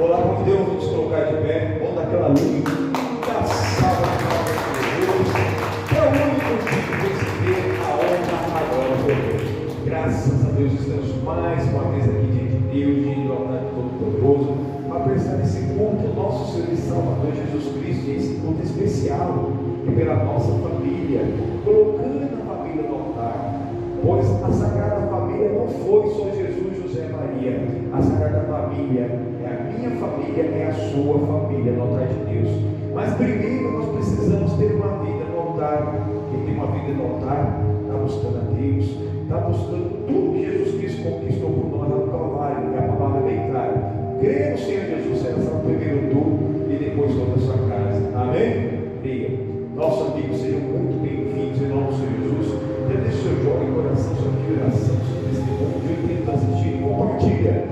Vamos lá, convidamos nos colocar de pé. Vamos dar aquela linda salva de palmas para Deus. É o único que receber a honra, agora por Deus. Graças a Deus, estamos mais uma vez aqui diante de Deus, diante do altar Todo-Poderoso, para prestar esse culto ao nosso Senhor e Salvador Jesus Cristo, e esse culto especial e pela nossa família, colocando a família no altar, pois a Sagrada Família não foi só Jesus, José e Maria. A Sagrada Família é a minha família, é a sua família no altar de Deus. Mas primeiro nós precisamos ter uma vida no altar. Quem tem uma vida no altar está buscando a Deus, está buscando tudo que Jesus Cristo conquistou por nós no Calvário, que é a palavra bem clara. Creia no Senhor Jesus, será primeiro tu e depois toda a sua casa. Amém? Creia. Nossos amigos sejam muito bem-vindos em nome do Senhor Jesus. Já deixe seu jovem coração, sua oração, seu testemunho, de quem está assistindo, compartilha,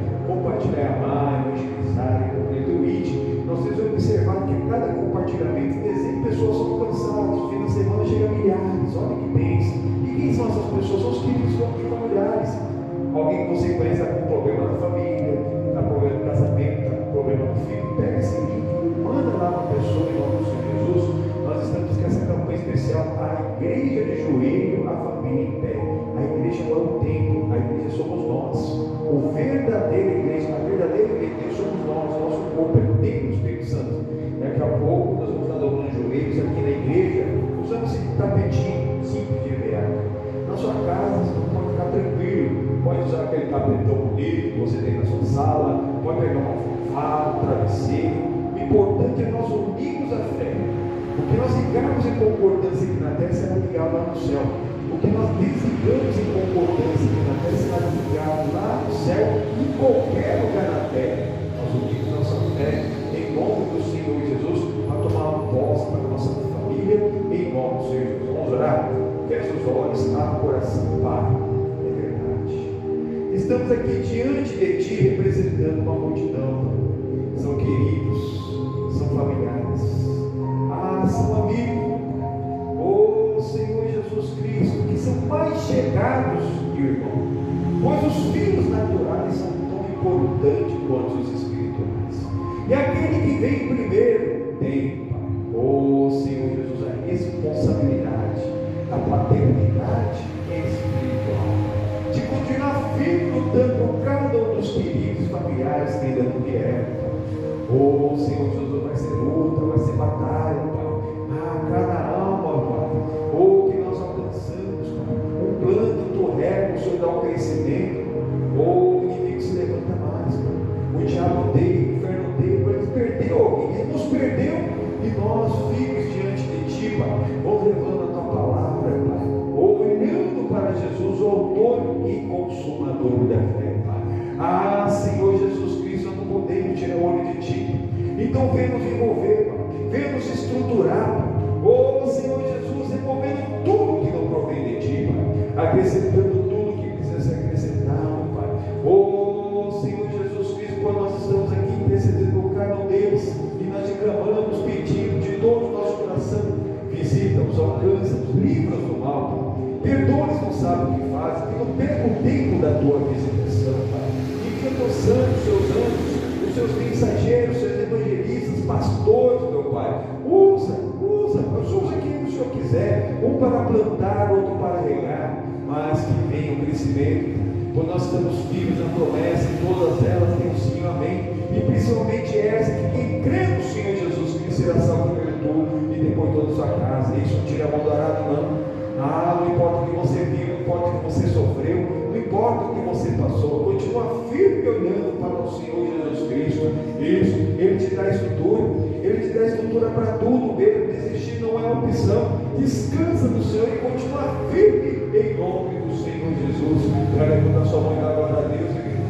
amar, evangelizar, retweet. Nós temos observado que cada compartilhamento, desenho, pessoas são alcançadas, no fim da semana chega a milhares, olha que bênção. E quem são essas pessoas? São os queridos familiares. Alguém que você conhece está com problema na família, está com problema no casamento, está com problema no filho, pega esse link, manda lá uma pessoa em nome do Senhor Jesus. Nós estamos com essa campanha especial, a igreja de joelho, a família em pé. A igreja não é o templo, a igreja somos nós. A verdadeira igreja somos nós, nosso corpo é o templo do Espírito Santo. Daqui a pouco nós vamos estar dobrando os joelhos aqui na igreja, usando esse tapetinho simples de EVA. Na sua casa você pode ficar tranquilo, pode usar aquele tapetão bonito que você tem na sua sala, pode pegar uma almofada, um travesseiro. O importante é nós unirmos a fé. O que nós ligarmos em concordância aqui na terra será ligado lá no céu. O que nós desligamos em concordância aqui na terra será ligado lá no céu, em qualquer lugar na terra. Nós unimos nossa fé em nome do Senhor Jesus para tomar uma posse para a nossa família, em nome do Senhor Jesus. Vamos orar? Feche os olhos, abre o coração, Pai. É verdade. Estamos aqui diante de Ti representando uma multidão. São queridos, são familiares. São amigos, oh Senhor Jesus Cristo, que são mais chegados que o irmão, pois os filhos naturais são tão importantes quanto os espirituais, e aquele que vem primeiro tem, Pai, oh Senhor Jesus, a responsabilidade, a paternidade espiritual, de continuar firme lutando por cada um dos queridos familiares que ainda não vieram, oh Senhor Jesus, vai ser luta, vai ser batalha, Pai. Cada alma, Pai, ou que nós alcançamos, Pai, um plano tu rega, o Senhor dá um crescimento, ou o inimigo se levanta mais, Pai. O diabo odeia, o inferno odeia, ele perdeu alguém, ele nos perdeu, e nós, filhos diante de Ti, Pai, vamos levando a Tua palavra, Pai, olhando para Jesus, o autor e consumador da fé, Pai. Senhor Jesus Cristo, nós não podemos tirar o olho de Ti, então vem nos envolver, Pai. Venha nos estruturar, oh Senhor Jesus, removendo tudo que não provém de Ti, Pai, acrescentando tudo que precisa ser acrescentado, Pai. Oh Senhor Jesus Cristo, quando nós estamos aqui intercedendo por cada um deles, e nós te clamamos, pedindo de todo o nosso coração, visita-os, alcança-os, livra-os do mal, perdoa-os, não sabem o que fazem, que não percam o tempo da Tua visitação, Pai. Envia os Teus santos, Seus anjos, os Seus mensageiros, Seus evangelistas, pastores, meu Pai, usa quem o Senhor quiser, um para plantar, outro para regar, mas que venha o crescimento, pois nós estamos vivos na promessa, e todas elas têm o sim, amém, e principalmente essa, que quem crê no Senhor Jesus Cristo será salvo primeiro tu, e depois toda a sua casa. Isso não tira a mão do arado, não. Não importa o que você viu, não importa o que você sofreu, não importa o que você passou, continua firme olhando para o Senhor Jesus Cristo. Isso, Ele te dá estrutura, Ele te dá estrutura para tudo mesmo. Desistir não é opção. Descansa no Senhor e continua firme em nome do Senhor Jesus. Já levanta a sua mão e dá glória a Deus, igreja.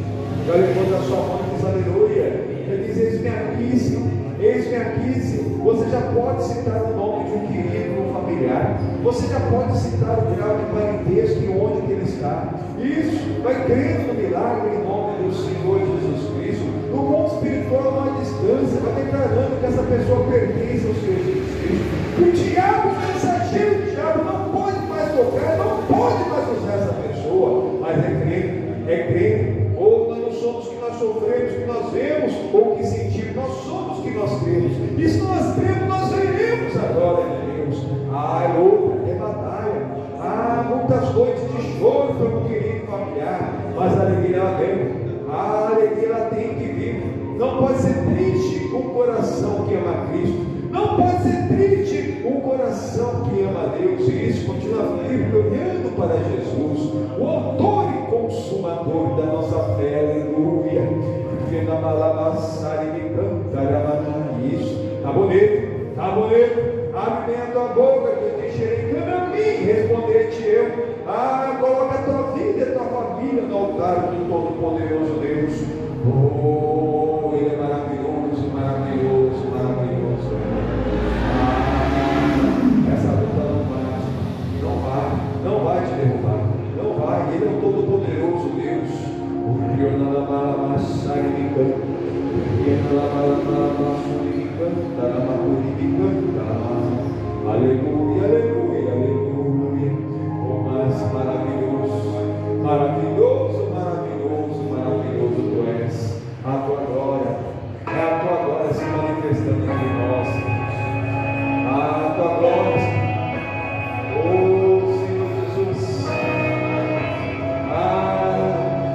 Já levanta a sua mão e diz aleluia. Ele diz: eis-me aqui, Senhor. Eis-me aqui, Senhor. Você já pode citar o nome de um querido, um familiar. Você já pode citar o grau de parentesco e onde que ele está. Isso, vai crendo no milagre em nome do Senhor Jesus Cristo. No mundo espiritual não há distância, vai declarando que essa pessoa pertence ao Senhor Jesus Cristo. O diabo, o mensageiro do diabo, não pode mais tocar, não pode mais usar essa pessoa, mas é crendo, ou nós não somos o que nós sofremos, o que nós vemos, ou o que sentimos. que nós temos. E se nós temos, nós veremos a glória de Deus. É luta, é batalha. Muitas noites de choro para um querido familiar, mas a alegria ela vem. A alegria ela tem que vir. Não pode ser triste um coração que ama Cristo. Não pode ser triste um coração que ama a Deus. E isso continua firme, olhando para Jesus, o autor e consumador da nossa fé. Aleluia. Vendo a malabassar e me cantar. Isso. Está bonito. Está bonito. Abre bem a tua boca, que eu te encherei. Clame a mim, responder-te eu. Coloca a tua vida e a tua família no altar do Todo-Poderoso Deus. Ele é maravilhoso, maravilhoso, maravilhoso. Essa luta não vai te derrubar. Não vai. Ele é o Todo-Poderoso Deus. O Rio na Malabassar e me canta. Aleluia, aleluia, aleluia. Oh, mas maravilhoso, maravilhoso, maravilhoso, maravilhoso tu és. A tua glória, é a tua glória se manifestando entre nós. A tua glória, oh Senhor Jesus.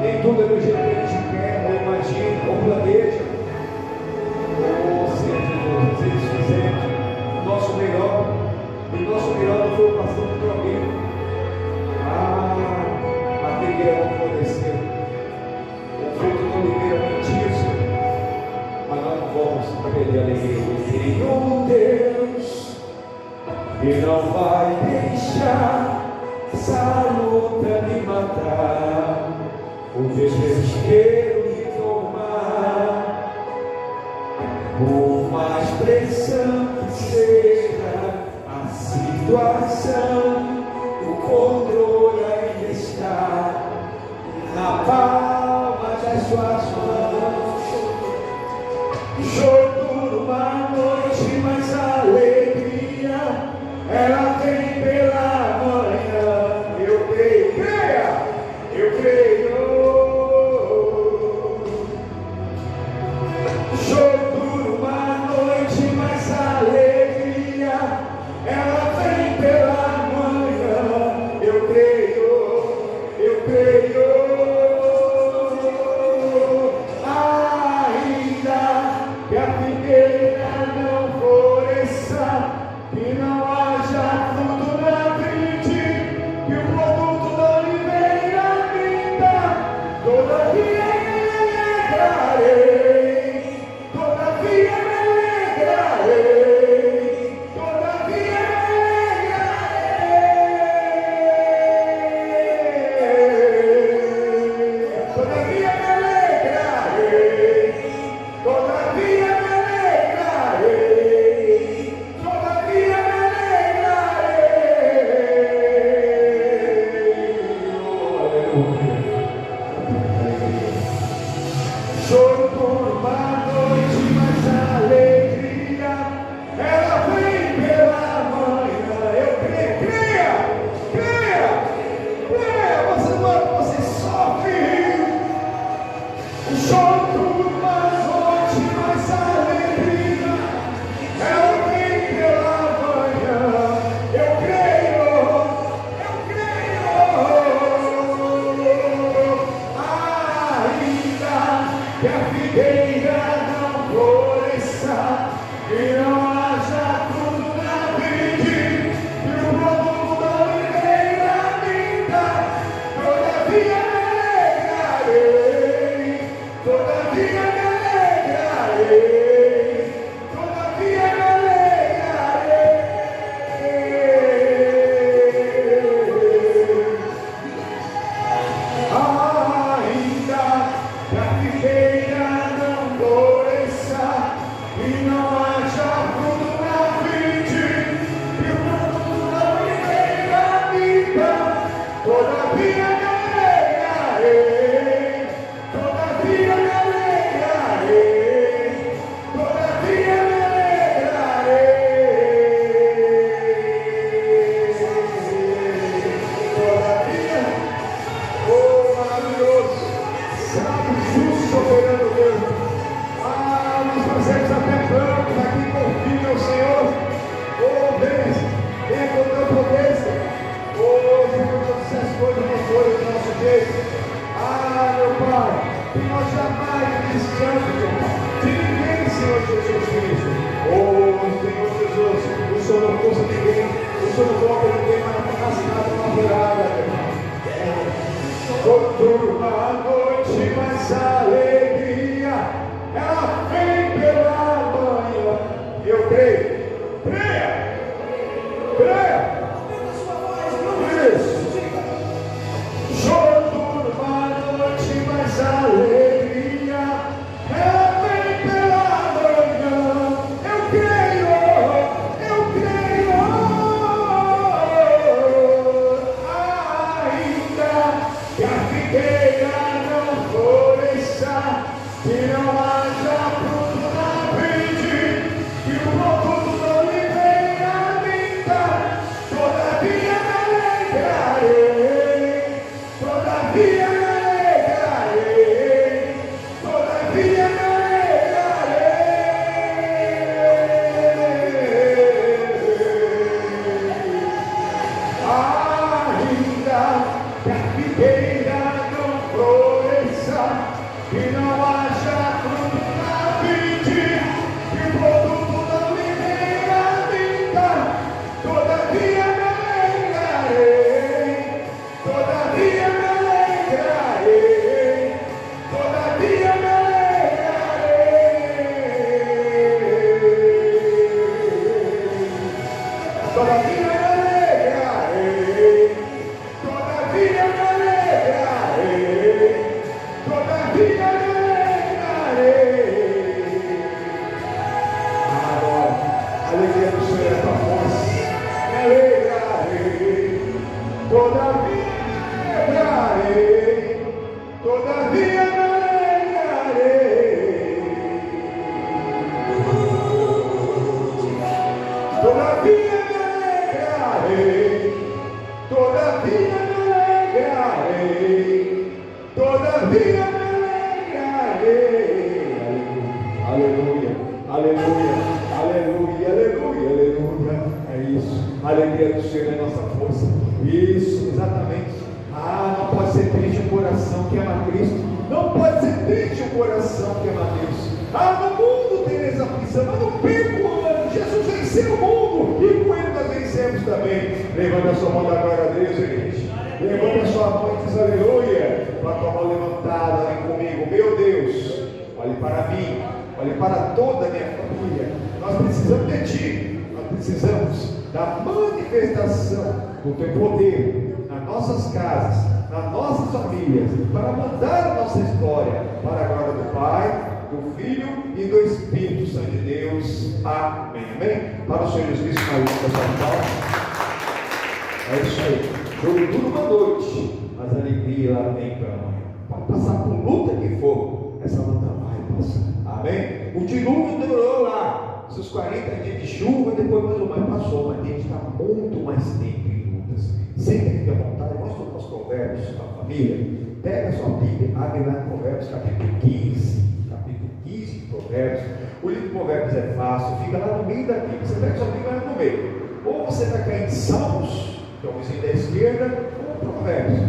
Nem tudo é do jeito que a gente quer, ou imagina, ou planeja. Oh Senhor Jesus, eles fizeram o nosso melhor. E o nosso melhor não foi passando por alguém. A figueira não floresceu. O fruto da oliveira mentiu, mas nós não vamos perder a alegria. Tem um Deus que não vai deixar essa luta me matar, o desespero me tomar, por mais pressão que seja a situação, o controle ainda está na palma das suas mãos. Choro por uma noite, mas a alegria ela vem pela manhã. Eu creio, creia, eu creio. Choro por uma noite, mas a alegria ela vem pela manhã. Eu creio, eu creio. Ainda que a figueira não floresça, que não haja fruto na vide, que o produto da oliveira minta, todavia me alegrarei, todavia me alegrarei, todavia me alegrarei, todavia me alegrarei, todavia me alegrarei, todavia me alegrarei. Choro por uma noite, mas a alegria ela vem pela manhã. Eu creio, creia, creia, creia. Você sofre. O choro por uma noite, mas a alegria ela vem pela manhã. Eu creio, eu creio. Ainda que a figueira não floresça, que não haja fruto na vide, que o produto da oliveira minta, todavia me alegrarei, todavia me alegrarei, todavia me alegrarei. Ainda que a figueira não floresça, e não haja fruto na vide, e o produto da oliveira minta, todavia me alegrarei, todavia me alegrarei, todavia me alegrarei, todavia. Oh, maravilhoso, sábio, justo, soberano Deus. Nos fazemos até se as coisas não forem do nosso jeito. Meu Pai, que nós jamais desistamos, meu Pai, de ninguém, Senhor Jesus Cristo. Senhor Jesus, o Senhor não força ninguém, o Senhor não coloca ninguém mais arrastado numa furada, meu Pai. Turma a noite, mas a alegria, ela vem pela manhã. Eu creio. Creia! Creia! Isso! Choro turma a noite, mas a alegria, ela vem pela manhã. Eu creio! Eu creio! Ainda que a figueira não floresça, que não haja fruto na vide, que o produto da oliveira minta, todavia me alegrarei, todavia me alegrarei, todavia me alegrarei. Ainda que a figueira não floresça, que não haja fruto na vide, que o produto da oliveira minta, todavia me alegrarei, todavia me alegrarei, todavia me alegrarei, todavia me alegrarei, todavia me alegrarei, todavia me alegrarei. Agora, a alegria do Senhor é tua força. Me alegrarei, todavia me alegrarei, todavia me alegrarei, todavia me alegrarei, todavia me alegrarei, todavia me alegrarei. Aleluia, aleluia, aleluia, aleluia, aleluia. É isso, a alegria do Senhor é nossa força. Isso, exatamente. Não pode ser triste o coração que ama Cristo. Não pode ser triste o coração que ama Deus. No mundo tereis aflição, mas não perca o ano. Jesus venceu o mundo e com ele nós vencemos também. Levanta a sua mão da glória a Deus, igreja. Levanta a sua mão e diz aleluia. Com a tua mão levantada, vem comigo. Meu Deus, olhe para mim, olhe para toda a minha família. Nós precisamos de ti. Nós precisamos da manifestação do teu poder nas nossas casas, nas nossas famílias, para mudar a nossa história para a glória do Pai, do Filho e do Espírito Santo de Deus. Amém. Amém? Para o Senhor Jesus Cristo, na luta da sua palma. É isso aí. Jogo duro uma noite, mas a alegria ela vem para amanhã. Pode passar por luta que for, essa luta vai passar. Amém? O dilúvio durou lá seus 40 dias de chuva, depois mais ou menos passou, mas a gente está muito mais tempo em lutas. Sempre fica à vontade. Mostra os provérbios da família. Pega a sua Bíblia, abre lá em Provérbios capítulo 15. Capítulo 15 de Provérbios. O livro de Provérbios é fácil, fica lá no meio da Bíblia. Você pega a sua Bíblia lá no meio. Ou você vai cair em Salmos, que é o vizinho da esquerda, ou Provérbios.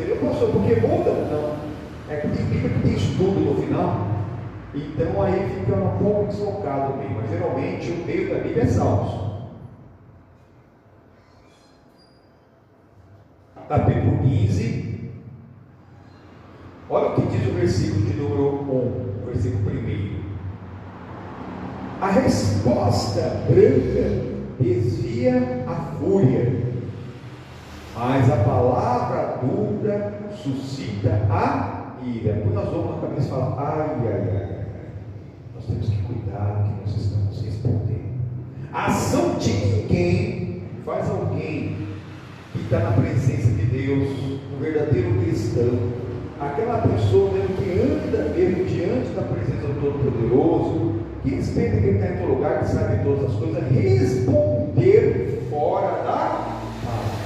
Eu pastor, porque muda? Não. É que tem Bíblia que tem estudo no final. Então aí fica um pouco deslocado o meio, mas geralmente o meio da Bíblia é Salmos. Capítulo 15. Olha o que diz o versículo de número 1, versículo 1. A resposta branda desvia a fúria, mas a palavra dura suscita a ira. Quando nós vamos na cabeça e falamos, ai. Nós temos que cuidar do que nós estamos respondendo. A ação de ninguém faz alguém que está na presença de Deus, um verdadeiro cristão, aquela pessoa mesmo que anda mesmo diante da presença do Todo-Poderoso, que respeita que Ele está em todo lugar, que sabe todas as coisas, responder fora da palavra.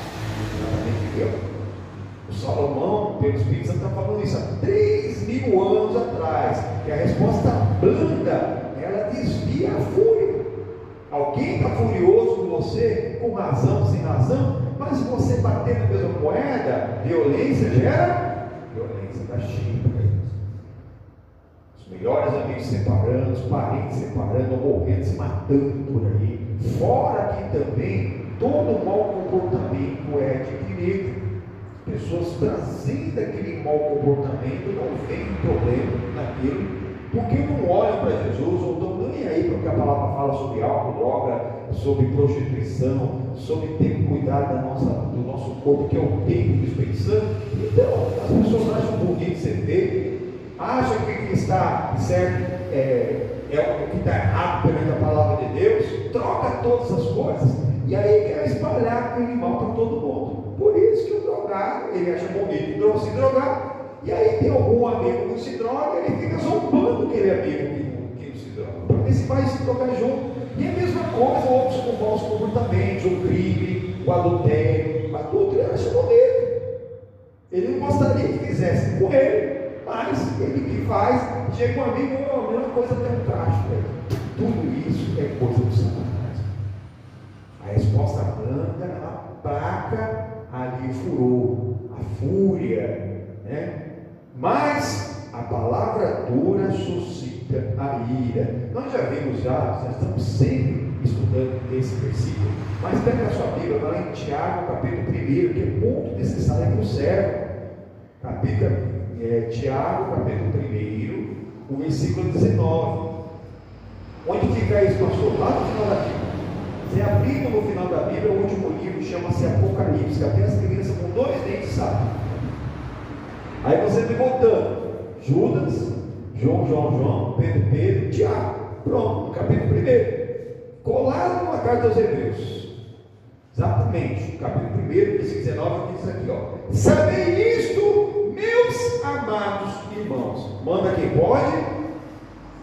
O Salomão, pelo Espírito Santo, está falando isso há 3.000 anos atrás, que a resposta blanda, ela desvia a fúria. Alguém está furioso com você, com razão, sem razão, Mas se você bater na mesma moeda, violência gera violência, está cheio. Os melhores amigos separando, os parentes separando, morrendo, se matando por aí. Fora que também todo mau comportamento é adquirido. Pessoas trazendo aquele mau comportamento, não vem problema naquilo, porque não olham para Jesus, ou estão nem aí porque a palavra fala sobre álcool, droga, sobre prostituição, sobre ter cuidado do nosso corpo, que é o templo do Espírito Santo. Então, as pessoas acham bonito ser feito, acham que o que está certo é o que está errado perante a palavra de Deus, troca todas as coisas, e aí quer espalhar aquele mal para todo mundo. Por isso que o drogado, ele acha bonito se drogar, e aí tem algum amigo que se droga, ele fica zombando aquele amigo que não se droga, porque se vai se drogar junto. E a mesma coisa, outros com maus comportamentos, o crime, o adultério, ele acha bonito. Ele não gostaria que fizesse com ele, mas ele que faz, chega um amigo, a mesma coisa tem um traje. Tudo isso é coisa do Satanás. A resposta branda, ela aplaca ali o furor, a fúria, né? Mas a palavra dura suscita a ira. Nós já vimos já estamos sempre estudando esse versículo, mas pega a sua Bíblia, vai lá em Tiago, capítulo 1, que é muito necessário que o servo. Tiago, capítulo 1, o versículo 19. Onde fica isso, pastor? Lá no final da Bíblia. Você abrindo no final da Bíblia, o último livro chama-se Apocalipse, até as crianças com 2 dentes sabem. Aí você vem voltando, Judas, João, Pedro, Tiago, pronto, no capítulo 1, colado numa carta aos Hebreus, exatamente, no capítulo 1, versículo 19, diz aqui, sabei isto, meus amados irmãos, manda quem pode,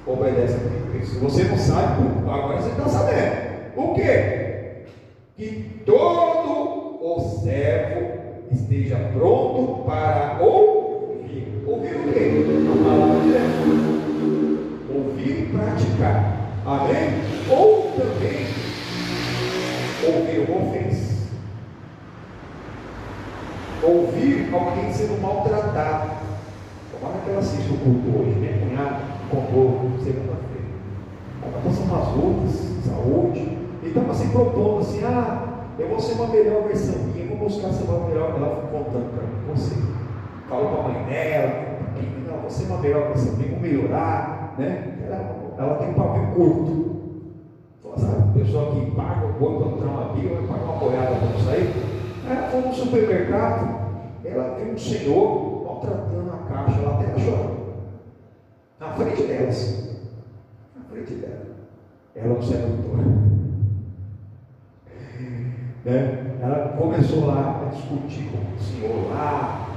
obedece a quem. Se você não sabe, agora você está sabendo. O que? Que todo o servo esteja pronto para ouvir. Ouvir o quê? A palavra de Deus. Ouvir e praticar. Amém? Ou também ouvir uma ofensa. Ouvir alguém sendo maltratado. Tomara que ela assista o culto hoje. Minha cunhada comprou segunda-feira. Ela está passando umas lutas, saúde. E estava se propondo assim, eu vou ser uma melhor versão minha, vou buscar ser uma melhor. Ela foi contando para mim, você falou para a mãe dela, não, vou ser uma melhor versão minha, vou melhorar, né? Ela tem um papel curto. Sabe, pessoa que paga o boi para entrar uma Bíblia, paga uma boiada para não sair. Ela foi no supermercado, ela viu um senhor maltratando a caixa, ela até chorando. Na frente delas. Na frente dela. Ela é um sedutor. Ela começou lá a discutir com o senhor lá,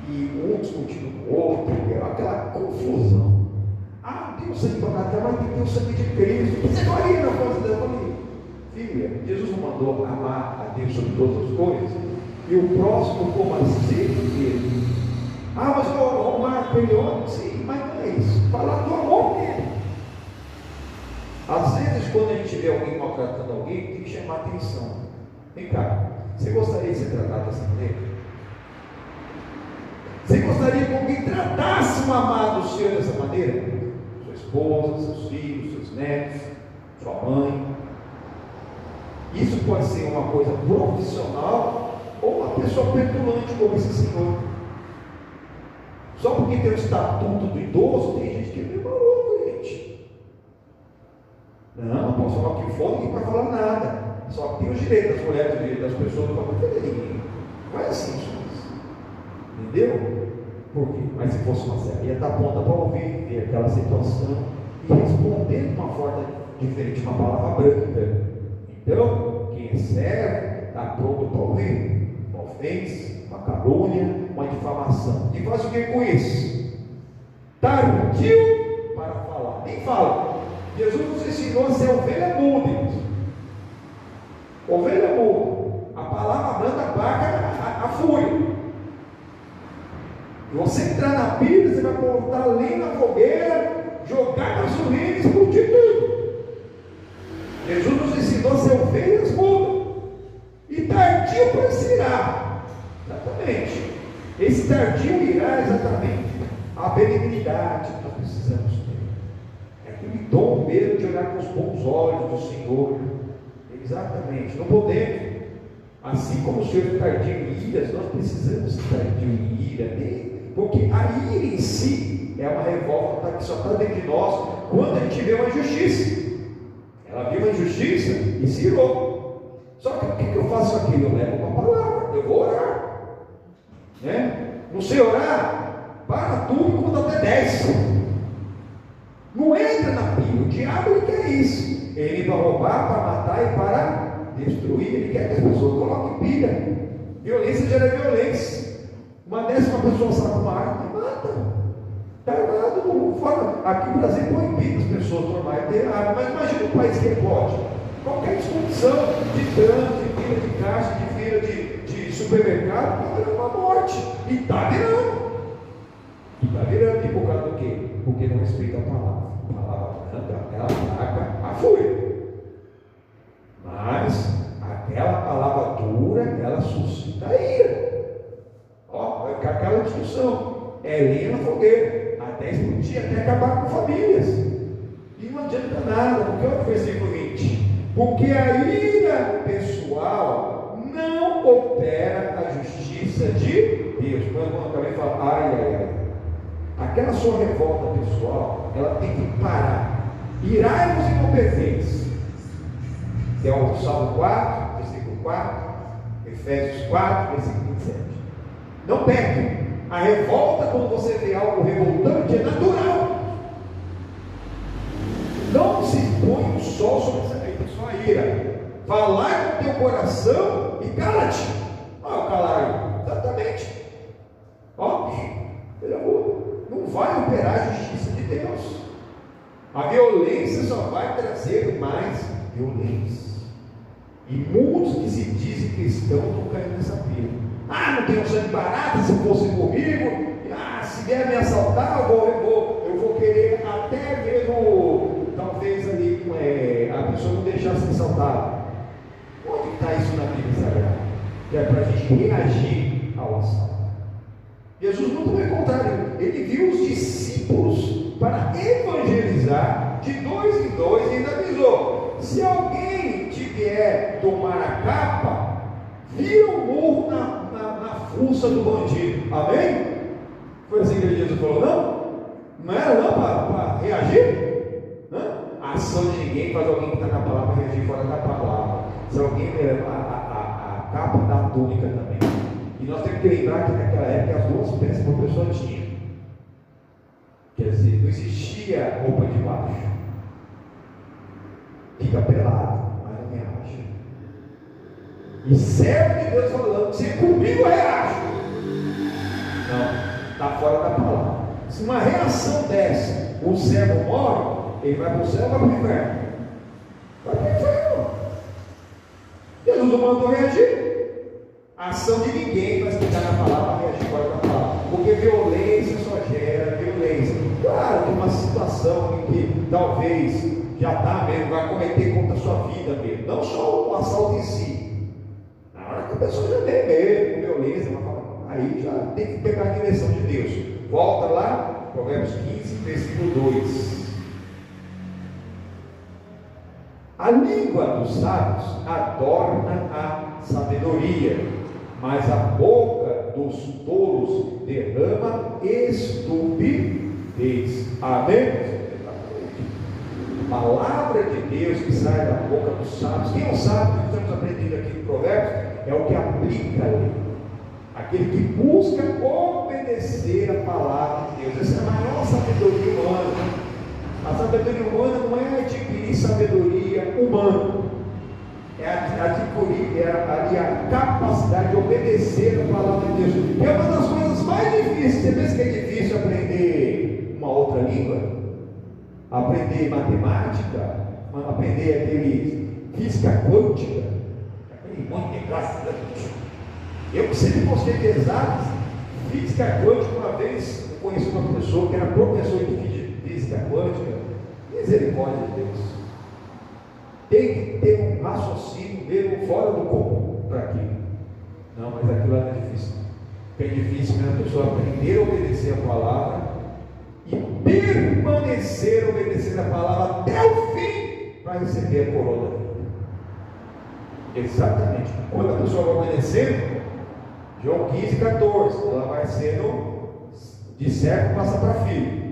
e um discutindo com o outro, aquela confusão. Tem o sangue para matar, mas tem que ter o sangue de Cristo. Você não ia na coisa dela, filha, Jesus não mandou amar a Deus sobre todas as coisas, e o próximo como a si dele. Mas o Marco ele sim, mas não é isso. Falar do amor dele. Às vezes, quando a gente vê alguém maltratando alguém, tem que chamar atenção. Vem cá, você gostaria de ser tratado dessa maneira? Você gostaria que alguém tratasse um amado seu dessa maneira? Sua esposa, seus filhos, seus netos, sua mãe. Isso pode ser uma coisa profissional ou uma pessoa petulante como esse senhor. Só porque tem o estatuto do idoso, tem gente que é meio maluco, gente. Não posso falar o que for, ninguém vai falar nada. Só que tem os direitos das mulheres, os direitos das pessoas, não pode defender ninguém. Não é assim, Jesus. Entendeu? Por quê? Mas se fosse uma série, ia estar pronta para ouvir, ver aquela situação e responder de uma forma diferente, uma palavra branca. Então, quem é servo está pronto para ouvir uma ofensa, uma calúnia, uma difamação. E faz o que com isso? Tardio para falar. Nem fala. Jesus nos ensinou a ser ovelha muda. Ovelha muda. A palavra branda apaga a fúria. E você entrar na Bíblia, você vai botar lenha na fogueira, jogar gasolina e explodir tudo. Jesus nos ensinou a ser ovelhas mudas. E tardio para ser Esse tardio irá exatamente a benignidade que nós precisamos ter. É aquele dom mesmo de olhar com os bons olhos do Senhor. Exatamente. Não podemos. Assim como o Senhor é tardio em iras, nós precisamos ser tardio em ira dele. Porque a ira em si é uma revolta que só está dentro de nós quando a gente vê uma injustiça. Ela viu uma injustiça e se irou. Só que o que eu faço aqui? Eu levo uma palavra, eu vou orar. Né? Não sei orar, para tudo e conta até 10. Não entra na pilha. O diabo ele quer isso. Ele vai roubar, para matar e para destruir. Ele quer que as pessoas coloquem pilha. Violência gera violência. Uma décima pessoa saca uma arma e mata. Está errado. Fora. Aqui no Brasil proibido as pessoas normais terem arma. Mas imagina um país que pode. Qualquer discussão de trânsito, de fila de caixa, de fila de supermercado, está virando uma morte. E está virando. E está virando. E por causa do quê? Porque não respeita a palavra. A palavra branda, ela ataca a fúria. Mas aquela palavra dura, ela suscita a ira. Ó, vai ficar aquela discussão. É lenha na fogueira, até explodir, até acabar com famílias. E não adianta nada, porque olha o versículo 20. Porque a ira pessoal não opera a justiça de Deus. Quando eu também falo, ai. Aquela sua revolta pessoal, ela tem que parar. Irai-vos e não pequeis. Que é o Salmo 4, versículo 4, Efésios 4, versículo 27. Não peque. A revolta, quando você vê algo revoltante, é natural. Não se põe um sol sobre essa sua ira. Falar com o teu coração e cala-te. Olha o calar. Exatamente. Ó, pelo amor. Não vai operar a justiça de Deus. A violência só vai trazer mais violência. E muitos que se dizem cristãos estão caindo nessa pilha. Ah, não tenho sangue barato, se fosse comigo. Ah, se vier me assaltar, eu vou querer até mesmo, talvez ali, a pessoa não deixar ser assaltada. Onde está isso na Bíblia Sagrada? Que é para a gente reagir ao assalto. Jesus não foi contrário. Ele viu os discípulos para evangelizar de 2 em 2 e ainda avisou: se alguém te vier tomar a capa, vira o morro na fuça do bandido. Amém? Foi assim que Jesus falou, não? Não era não para reagir? Não? A ação de ninguém faz alguém que está na palavra reagir fora da palavra. Se alguém levar a capa da túnica também. E nós temos que lembrar que naquela época as duas peças uma pessoa tinha. Quer dizer, não existia roupa de baixo. Fica pelado, mas não reage. E servo de Deus falando, se comigo reage. Não, está fora da palavra. Se uma reação dessa, o servo morre, ele vai para o céu ou vai para o inferno? Vai para o inferno. Jesus não mandou reagir. A ação de ninguém vai explicar na palavra, reagir fora da palavra. Porque violência só gera violência. Claro que uma situação em que talvez já está mesmo, vai cometer contra a sua vida mesmo. Não só o assalto em si. Na hora que a pessoa já tem medo, com violência, aí já tem que pegar a direção de Deus. Volta lá, Provérbios 15, versículo 2. A língua dos sábios adorna a sabedoria, mas a boca dos tolos derrama estupidez. Amém? A palavra de Deus que sai da boca dos sábios. Quem é o sábio que estamos aprendendo aqui no Provérbios? É o que aplica a lei. Aquele que busca obedecer a palavra de Deus. Essa é a maior sabedoria humana. A sabedoria humana não é adquirir sabedoria humana. É adquirir a capacidade de obedecer a palavra de Deus. Que é uma das coisas mais difíceis. Você pensa que é difícil aprender uma outra língua? Aprender matemática? Aprender aquele física quântica? Aquele monte de classe. Eu sempre gostei de exatas. Física quântica, uma vez eu conheci uma pessoa que era professor de física quântica. Misericórdia de Deus. Tem que ter um raciocínio mesmo fora do comum para aquilo. Não, mas aquilo é difícil. que é difícil mesmo a pessoa aprender a obedecer a palavra e permanecer obedecendo a palavra até o fim para receber a coroa da vida. Exatamente. Quando a pessoa vai obedecendo, João 15, 14, ela vai sendo de servo passa para filho.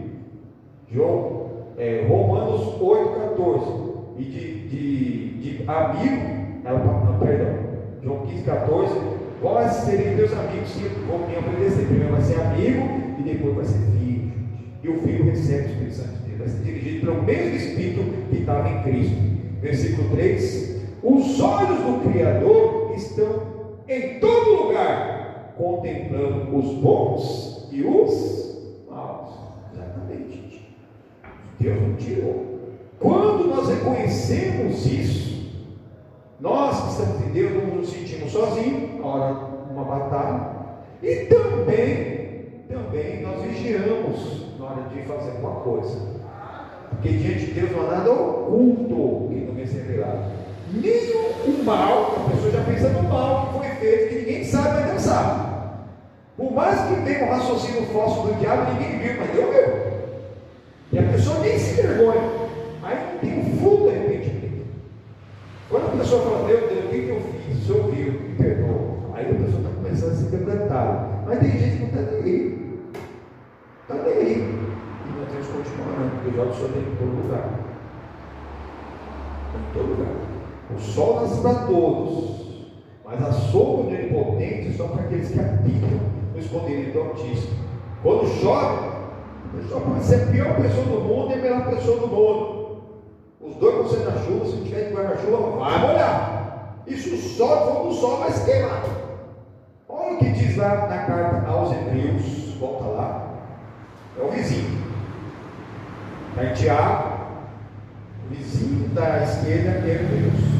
Romanos 8, 14. E de amigo, João 15, 14. Vós sereis meus amigos se me obedecer. Primeiro vai ser amigo e depois vai ser filho. E o filho recebe o Espírito Santo de Deus. Vai ser dirigido pelo mesmo Espírito que estava em Cristo. Versículo 3. Os olhos do Criador estão em todo lugar, contemplando os bons e os maus. Exatamente. Deus não tirou. Quando nós reconhecemos isso, nós que estamos em Deus não nos sentimos sozinhos na hora de uma batalha, e também nós vigiamos na hora de fazer alguma coisa, porque diante de Deus não há nada oculto que não venha ser revelado, nem o mal. A pessoa já pensa no mal que foi feito, que ninguém sabe, mas Deus sabe. Por mais que venha um raciocínio falso do diabo, ninguém viu, mas Deus viu. E a pessoa nem se vergonha. Aí tem um fundo de arrependimento. Quando a pessoa fala, Deus, o que eu fiz? O Senhor viu, me perdoa. Aí a pessoa está começando a se quebrantar. Mas tem gente que não está nem aí. Está nem aí. E nós temos que continuar orando, porque os olhos do Senhor tem em todo lugar. Em todo lugar. O sol nasce para todos, mas a sombra do Onipotente só para aqueles que habitam no esconderijo do Altíssimo. Quando chove, a pessoa pode ser a pior pessoa do mundo e a melhor pessoa do mundo. Os dois vão ser na chuva, se tiver de guarda-chuva, vai molhar. E se o sol for do sol, vai se queimar. Olha o que diz lá na carta aos Hebreus, volta lá, é o vizinho. Está em Tiago, o vizinho da esquerda é Hebreus.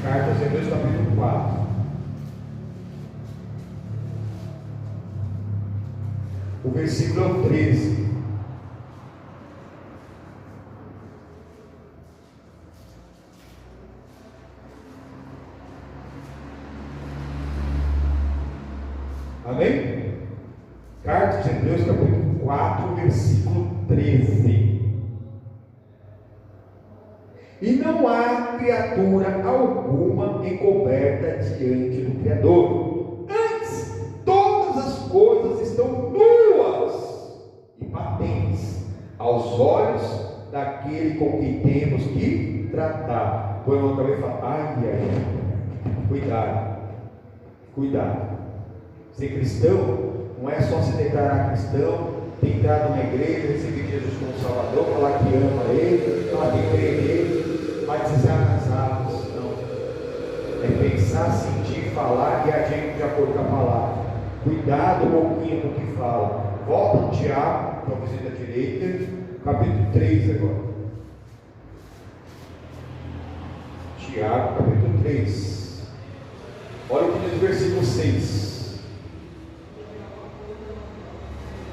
Carta aos Hebreus, capítulo 4. O versículo é o 13. Amém? Carta aos Hebreus, capítulo 4, versículo 13. E não há criatura alguma encoberta diante do Criador. Antes, todas as coisas estão nuas e patentes aos olhos daquele com quem temos que tratar. Põe uma cabeça e fala, ai, cuidado. Ser cristão não é só se declarar cristão, ter entrado numa igreja, receber Jesus como Salvador, falar que ama Ele, falar que crê nele, batizar nas águas. Não. É pensar, sentir, falar e agir de acordo com a palavra. Cuidado um pouquinho com o que fala. Volta no Tiago, para você da direita, capítulo 3 agora. Tiago, capítulo 3. Olha o que diz o versículo 6.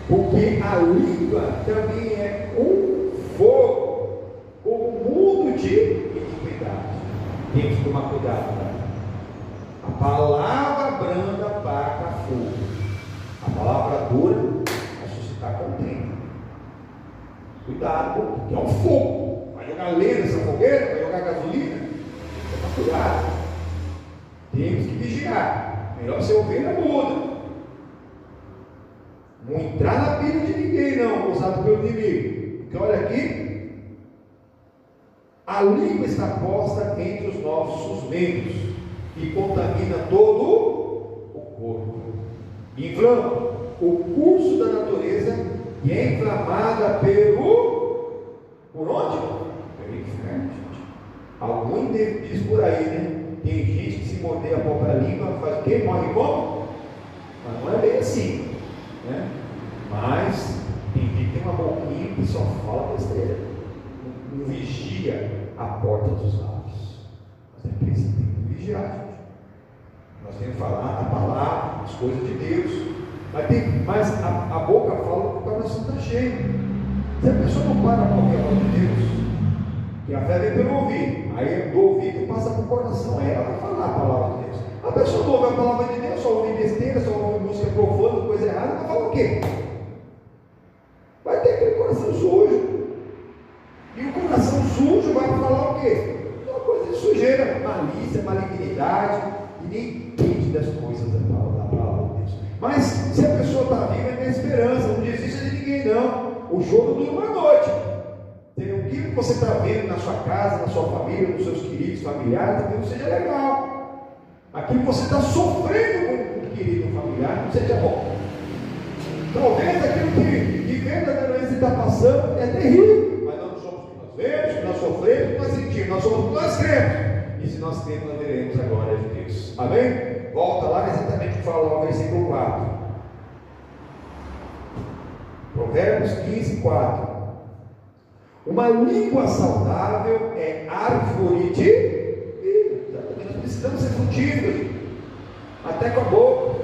Porque a língua também é um fogo, um mundo de iniquidade. Temos que tomar cuidado, tá? A palavra branda apaga fogo. A palavra dura vai suscitar contenda. Cuidado, porque é um fogo. Vai jogar lenha nessa fogueira, vai jogar gasolina. Toma cuidado. Temos que vigiar. Melhor ser ovelha muda. Não entrar na pilha de ninguém, não, usado pelo inimigo. Porque olha aqui, a língua está posta entre os nossos membros e contamina todo o corpo. Inflama o curso da natureza e é inflamada por onde? Pelo inferno, gente. Algum diz por aí, né? Tem gente que se morder a própria língua, faz o quê? Morre como? Mas não é bem assim, né? Mas tem gente que tem uma boquinha que só fala besteira, não vigia a porta dos lábios. Mas é preciso vigiar, gente. Nós temos que falar a palavra, as coisas de Deus. Mas a boca fala porque o coração está cheio. Se a pessoa não para para ouvir a palavra de Deus, que a fé vem pelo ouvido, aí do ouvido passa para o coração, aí ela vai falar a palavra de Deus. A pessoa não ouve a palavra de Deus, só ouve besteira, só ouve música profana, coisa errada, vai falar o quê? Vai ter aquele coração sujo. E o coração sujo vai falar o quê? Uma coisa de sujeira, malícia, malignidade, e nem entende das coisas da palavra de Deus. Mas se a pessoa está viva, tem esperança, não desista de ninguém não. O choro dura uma noite. O que você está vendo na sua casa, na sua família, nos seus queridos, familiares, talvez não seja legal. Aquilo que você está sofrendo com um querido familiar não seja bom. Talvez aquilo que verdadeiramente você está passando é terrível, mas nós não somos o que nós vemos, o que nós sofremos, o que nós sentimos, nós somos o que nós cremos. E se nós cremos, nós veremos a glória de Deus. Amém? Volta lá exatamente o que fala o versículo 4. Provérbios 15, 4. Uma língua saudável é árvore de vida. Nós precisamos ser frutíferos, até com a boca.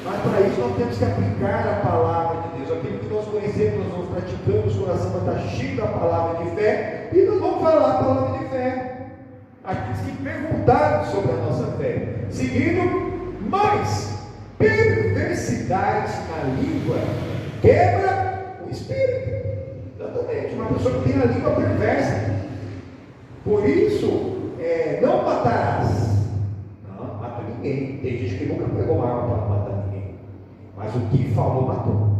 Mas para isso nós temos que aplicar a palavra de Deus. Aquilo que nós conhecemos, nós vamos praticando, o coração vai estar cheio da palavra de fé, e nós vamos falar a palavra de fé. Aqueles que perguntaram sobre a nossa fé. Seguindo, mas perversidade na língua quebra o espírito. Exatamente, uma pessoa que tem a língua perversa. Por isso, não matarás. Não mata ninguém. Tem gente que nunca pegou uma arma para matar ninguém, mas o que falou, matou.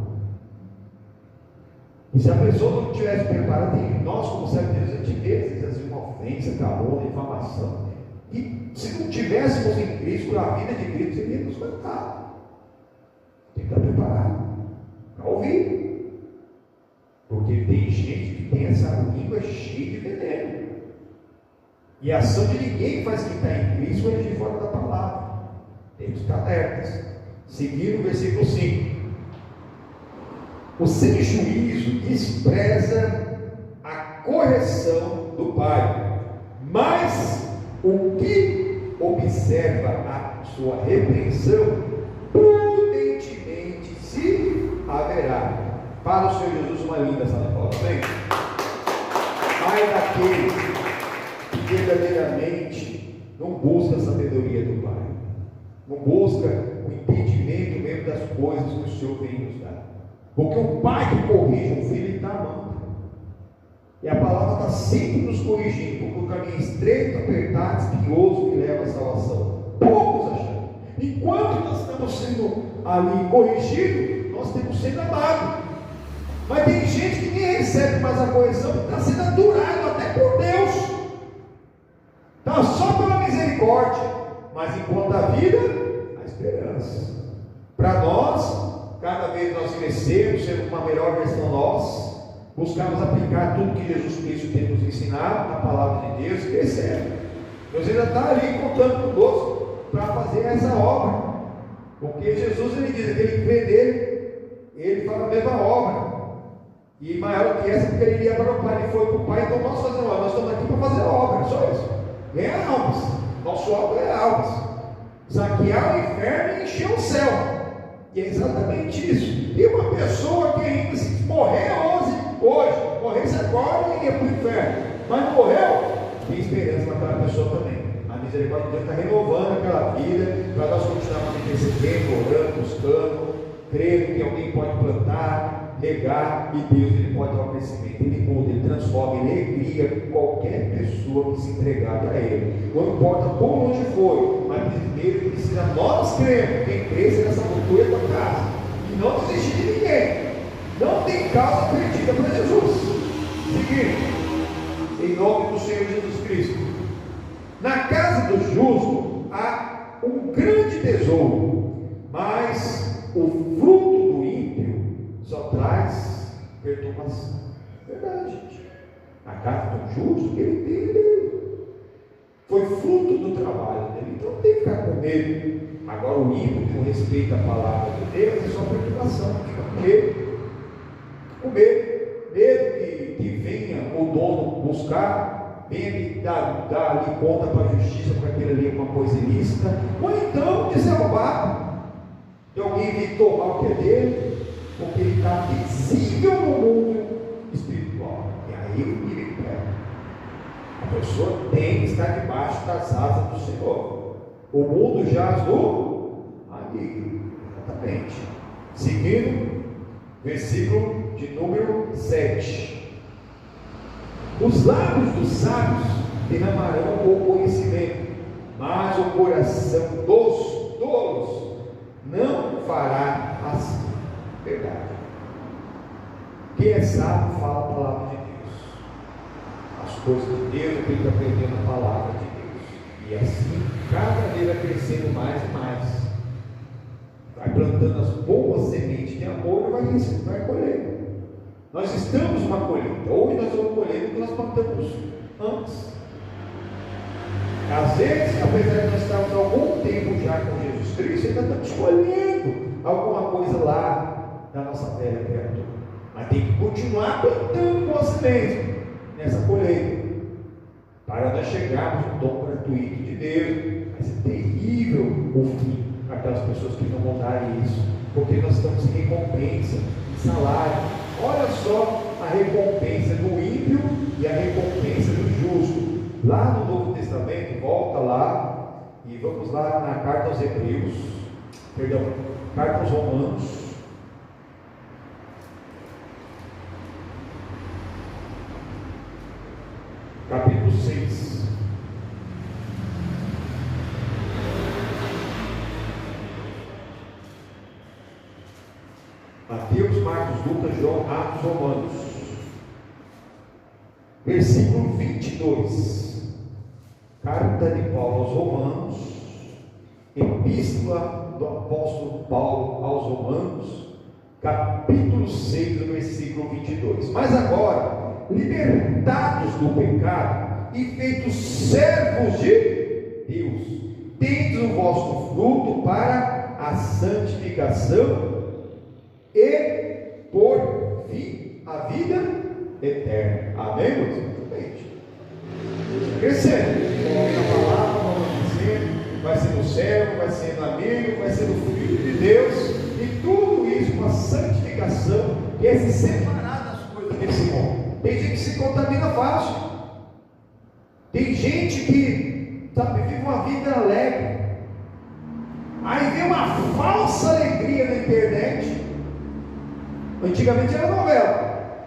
E se a pessoa não tivesse preparado, nós, como servos de Deus, a gente vê, às vezes, uma ofensa, calúnia, difamação. E se não tivéssemos em Cristo, a vida de Cristo seria nos matar. Tem que estar preparado para ouvir. Porque tem gente que tem essa língua cheia de veneno. E a ação de ninguém faz quem está em Cristo é de fora da palavra. Temos que estar alertas. Seguir o versículo 5. O sem juízo despreza a correção do pai, mas o que observa a sua repreensão, prudentemente se haverá. Para o Senhor Jesus uma linda salva de palmas. Amém? Ai daquele que verdadeiramente não busca a sabedoria do Pai, não busca o entendimento mesmo das coisas que o Senhor vem nos dar. Porque o pai que corrige o filho, ele está amando. E a palavra está sempre nos corrigindo, porque o caminho é estreito, apertado, espinhoso, que leva à salvação. Poucos acham. Enquanto nós estamos sendo ali corrigidos, nós estamos sendo amados. Mas tem gente que nem recebe mais a correção, que está sendo aturado até por Deus. Está só pela misericórdia. Mas enquanto a vida, a esperança. Para nós, cada vez nós crescemos, sermos uma melhor versão nós, buscamos aplicar tudo que Jesus Cristo tem nos ensinado, na palavra de Deus, e crescendo. Deus ainda está ali contando conosco para fazer essa obra. Porque Jesus, ele diz, aquele que crê nele, ele faz a mesma obra. E maior do que essa, porque ele ia para o Pai, ele foi para o Pai, então nós fazemos obra. Nós estamos aqui para fazer obra, só isso. Ganhar almas. Nosso obra é almas. Saquear o inferno e encher o céu. E é exatamente isso. E uma pessoa que ainda se morrer hoje, morresse agora, ele ia para o inferno. Mas não morreu, tem esperança para aquela pessoa também. A misericórdia de Deus está renovando aquela vida, para nós continuarmos intercedendo, orando, buscando, crendo que alguém pode plantar, regar, e Deus ele pode dar um crescimento, ele muda, ele transforma, ele cria qualquer pessoa que se entregar para ele. Não importa como longe foi, mas primeiro precisa nós cremos, quem cresce nessa cultura da casa, e não desistir de ninguém. Não tem causa perdida para Jesus. Seguindo, em nome do Senhor Jesus Cristo. Na casa do justo há um grande tesouro, mas o fruto do ímpio só traz perturbação. Verdade, gente. A casa do justo, ele tem dele. Foi fruto do trabalho dele. Então não tem que ficar com medo. Agora o ímpio que não respeita a palavra de Deus é só perturbação. Fica com medo. Com medo. Medo que venha o dono buscar, venha me dar ali conta para a justiça, para aquilo ali é uma coisa ilícita. Ou então de ser roubado. De alguém vir tomar o que é dele. Porque ele está visível no mundo espiritual. E aí ele pega. A pessoa tem que estar debaixo das asas do Senhor. O mundo jaz no amigo. eternamente. Seguindo, versículo de número 7. Os lábios dos sábios derramarão o conhecimento, mas o coração dos tolos não fará assim. Verdade. Quem é sábio fala a palavra de Deus, as coisas de Deus, ele está aprendendo a palavra de Deus, e assim cada vez vai crescendo mais e mais, vai plantando as boas sementes de amor e vai colhendo. Nós estamos numa colheita. Hoje nós estamos colhendo o que nós plantamos antes. Às vezes, apesar de nós estarmos há algum tempo já com Jesus Cristo, ainda estamos colhendo alguma coisa lá da nossa velha criatura. Mas tem que continuar plantando boas sementes nessa colheita, para nós chegarmos no dom gratuito de Deus. Vai ser terrível o fim para aquelas pessoas que não vão dar isso, porque nós estamos em recompensa, em salário. Olha só a recompensa do ímpio e a recompensa do justo. Lá no Novo Testamento, volta lá e vamos lá na carta aos Hebreus, carta aos Romanos. Capítulo 6. Mateus, Marcos, Lucas, João, Atos, Romanos. Versículo 22. Carta de Paulo aos Romanos. Epístola do apóstolo Paulo aos Romanos. Capítulo 6, versículo 22. Mas agora, libertados do pecado e feitos servos de Deus, tendes o vosso fruto para a santificação e por fim a vida eterna. Amém, meus irmãos? Crescendo, ouvindo a palavra, vamos dizendo, vai sendo servo, vai sendo amigo, vai sendo filho de Deus, e tudo isso com a santificação, que é se separar das coisas desse mundo. Tem gente que se contamina fácil, tem gente que vive uma vida alegre, aí vê uma falsa alegria na internet. Antigamente era novela,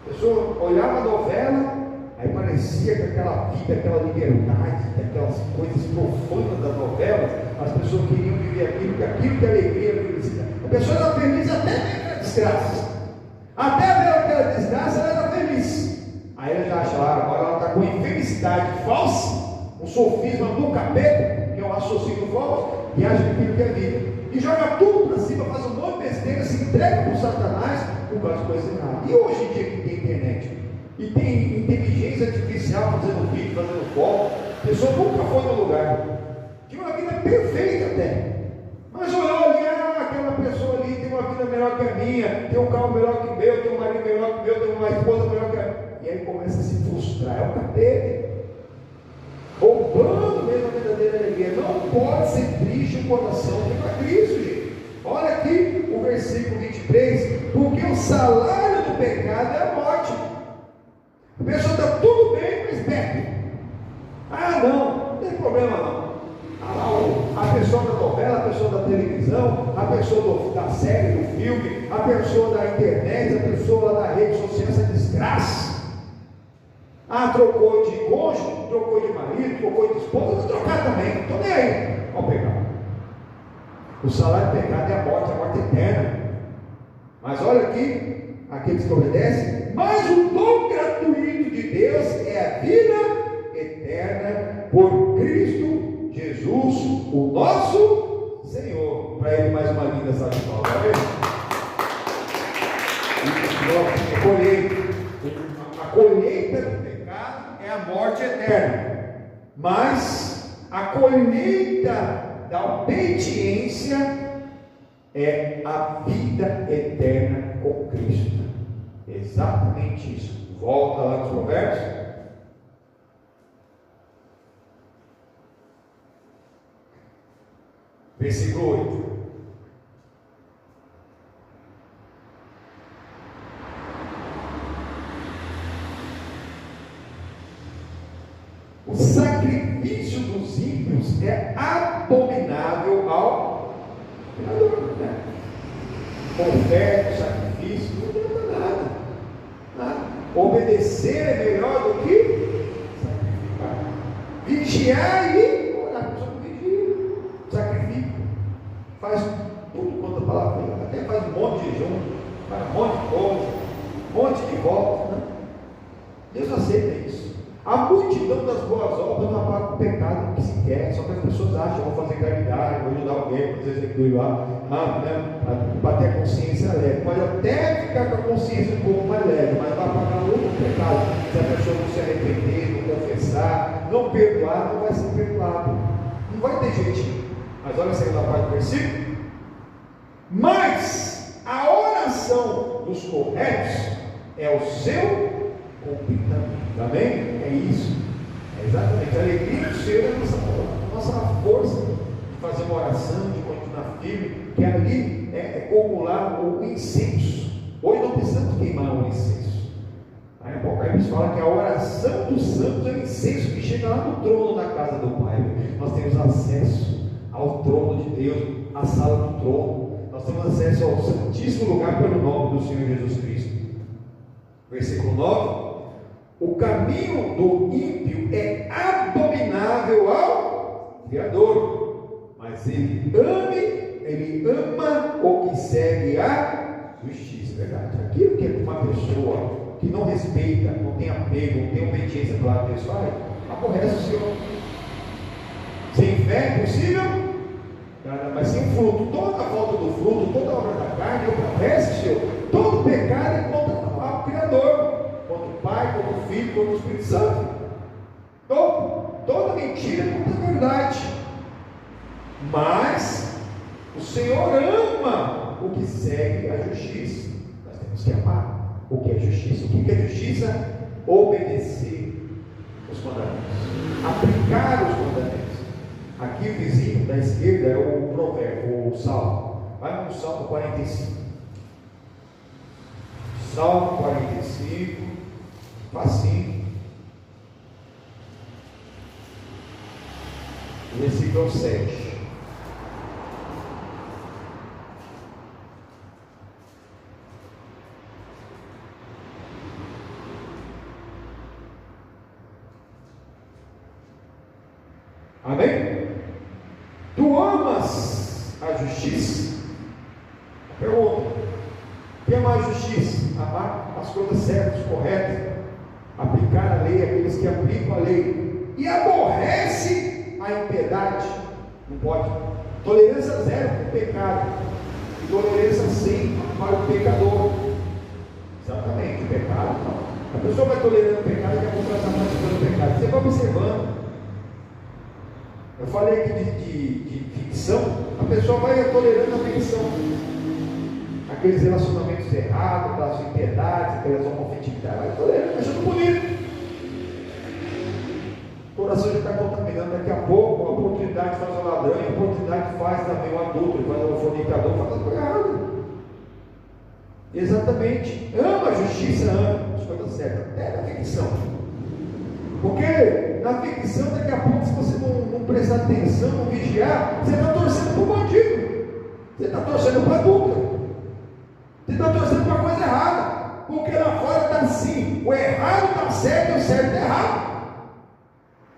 a pessoa olhava a novela, aí parecia que aquela vida, aquela liberdade, aquelas coisas profanas das novelas, as pessoas queriam viver aquilo que é alegria e felicidade. A pessoa era feliz até ver aquela desgraça, até ver aquela desgraça ela era feliz, aí ela já acha, agora ela está com infelicidade falsa, um sofisma do capeta, que é um raciocínio falso, e acha que aquilo que é vida. E joga tudo para cima, faz um monte de besteira, se entrega para o Satanás por causa de coisas erradas. E hoje em dia que tem internet, e tem inteligência artificial fazendo vídeo, fazendo foto, a pessoa nunca foi no lugar, tinha uma vida perfeita até, mas olhou ali, aquela pessoa ali tem uma vida melhor que a minha, tem um carro melhor que o meu, tem um marido melhor que o meu, tem uma esposa melhor que a minha, e aí começa a se frustrar, é o capeta, roubando mesmo a verdadeira alegria. Não pode ser triste o coração de para Cristo, gente. Olha aqui o versículo 23, porque o salário do pecado é a morte. A pessoa está tudo bem, mas bebe. Não tem problema não. A pessoa da novela, a pessoa da televisão, a pessoa da série, do filme, a pessoa da internet, a pessoa da rede social, essa desgraça. Trocou de cônjuge, trocou de marido, trocou de esposa, vou trocar também, não estou nem aí ao pecado. O salário do pecado é a morte eterna. Mas olha aqui, aqueles que obedecem, mas o dom gratuito de Deus é a vida eterna por Cristo Jesus, o nosso Senhor. Para ele mais uma linda salva de palmas. A colheita do pecado é a morte eterna, mas a colheita da obediência é a vida eterna com Cristo. Exatamente isso. Volta lá nos Provérbios. Versículo 8. O sacrifício dos ímpios é abominável ao Pecador, né? Oferta, sacrifício, não adianta nada. Nada. Obedecer é melhor do que sacrificar. Vigiar e orar. A pessoa não vigia, sacrifica. Faz tudo quanto a palavra, até faz um monte de jejum, faz um monte de coisa, um monte de volta, né? Deus aceita isso. A multidão das boas obras não apaga o pecado que se quer, só que as pessoas acham, vou fazer caridade, vou ajudar alguém, vou fazer aquilo lá, para ter a consciência leve. Pode até ficar com a consciência um pouco mais leve, mas vai apagar outro pecado. Se a pessoa não se arrepender, não confessar, não perdoar, não vai ser perdoado. Não vai ter jeitinho. Mas olha a segunda parte do versículo. Mas a oração dos corretos é o seu cumprimento. Amém? É isso. É exatamente. A alegria do Senhor é a nossa força de fazer uma oração, de continuar firme, que ali é acumular o incenso. Hoje não precisamos queimar o incenso. Aí Apocalipse fala que a oração dos santos é o incenso que chega lá no trono da casa do Pai. Nós temos acesso ao trono de Deus, à sala do trono. Nós temos acesso ao santíssimo lugar pelo nome do Senhor Jesus Cristo. Versículo 9. O caminho do ímpio é abominável ao Criador, mas ele ama o que segue a justiça, verdade? Aquilo que uma pessoa que não respeita, não tem apego, não tem obediência à palavra de Deus faz, aborrece o Senhor. Sem fé é possível, mas sem fruto, toda a falta do fruto, toda a obra da carne, aborrece o Senhor. Todo pecado é contra o Criador. Contra o Pai, contra o Filho, contra o Espírito Santo. Toda mentira é contra a verdade. Mas o Senhor ama o que segue a justiça. Nós temos que amar o que é justiça. O que é justiça? Obedecer os mandamentos, aplicar os mandamentos. Aqui o vizinho da esquerda é o provérbio, o Salmo. Vai no Salmo 45. Salmo 45. Facinho. Versículo 7. Amém? Tu amas a justiça? Pergunta: o que é mais justiça? Amar as coisas certas, corretas, aplicar a lei, aqueles que aplicam a lei, e aborrece a impiedade. Não pode. Tolerância zero para o pecado, e tolerância 100 para o pecador. Exatamente, o pecado não. A pessoa vai tolerando o pecado e quer mostrar essa praticando o pecado. Você vai observando. Eu falei aqui de ficção, a pessoa vai tolerando a ficção. Aqueles relacionamentos errados, aquelas impiedades, aquelas homofetividades, vai tolerando, achando bonito. O coração já está contaminando. Daqui a pouco, a oportunidade faz o ladrão, a oportunidade faz também o adulto, faz o fornicador, faz a coisa errada. Exatamente. Ama a justiça, ama as coisas certas, até na ficção. Porque na ficção, daqui a pouco, se você não prestar atenção, não vigiar, você está torcendo para o bandido, você está torcendo para a adulta, você está torcendo para a coisa errada, porque lá fora está assim, o errado está certo e o certo está errado.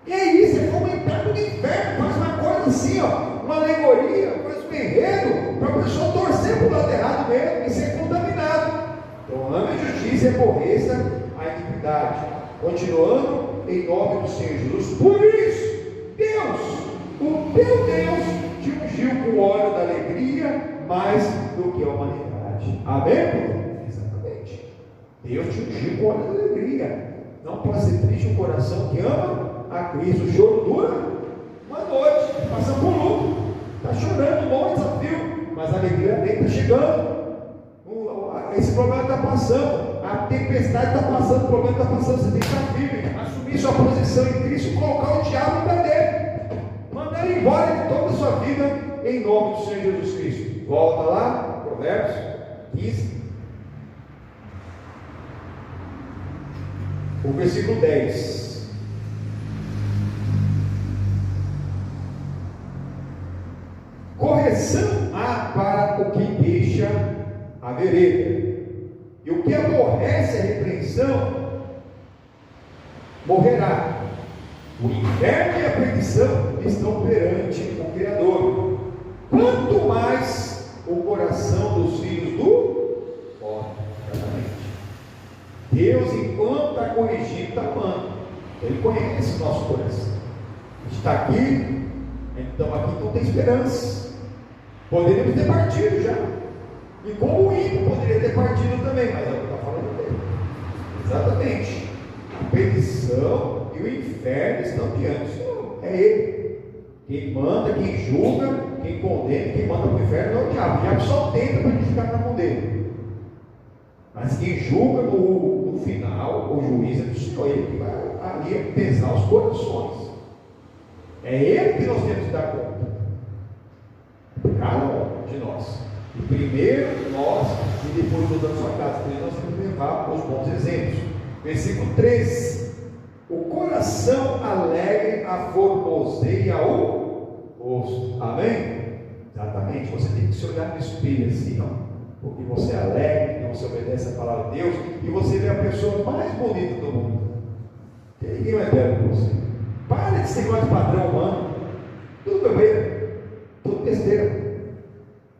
E é isso, é como entrar no inferno, faz uma coisa assim, ó, uma alegoria, faz um enredo, para a pessoa torcer para o lado errado mesmo e ser contaminado. Então, ame a justiça e aborreça a iniquidade. Continuando, em nome do Senhor Jesus. Por isso, Deus, o teu Deus, te ungiu com óleo da alegria mais do que a humanidade. Amém? Exatamente. Deus te ungiu com óleo da alegria. Não pode ser triste um coração que ama a Cristo. O choro dura uma noite, passa por luto, está chorando, um bom desafio, mas a alegria dele está chegando. Esse problema está passando, a tempestade está passando, o problema está passando. Você tem que estar firme, assumir sua posição em Cristo e colocar o diabo no pé dele, mandar ele embora de toda a sua vida, em nome do Senhor Jesus Cristo. Volta lá, Provérbios 15, o versículo 10. Correção a vereda. E o que aborrece a repreensão morrerá. O inferno e a perdição estão perante o Criador. Quanto mais o coração dos filhos do homem. Deus, enquanto está corrigindo, está amando. Ele conhece o nosso coração. A gente está aqui, então aqui não tem esperança. Poderíamos ter partido já. E como o ímpio poderia ter partido também, mas é o que está falando dele. Exatamente. A perdição e o inferno estão diante do Senhor. É Ele. Quem manda, quem julga, quem condena, quem manda para o inferno é o diabo. O diabo só tenta para a gente ficar na mão dele. Mas quem julga no final, o juiz é do Senhor. Ele que vai ali pesar os corações. É Ele que nós temos que dar conta. Cada um de nós. E primeiro nós, e depois toda a sua casa. Por isso nós temos que levar os bons exemplos. Versículo 13. O coração alegre aformoseia o rosto. Amém? Exatamente. Você tem que se olhar no espelho assim, ó. Porque você é alegre, você obedece a palavra de Deus, e você vê a pessoa mais bonita do mundo. Tem ninguém mais belo que você. Para de ser igual de padrão humano. Tudo bem. Tudo besteira.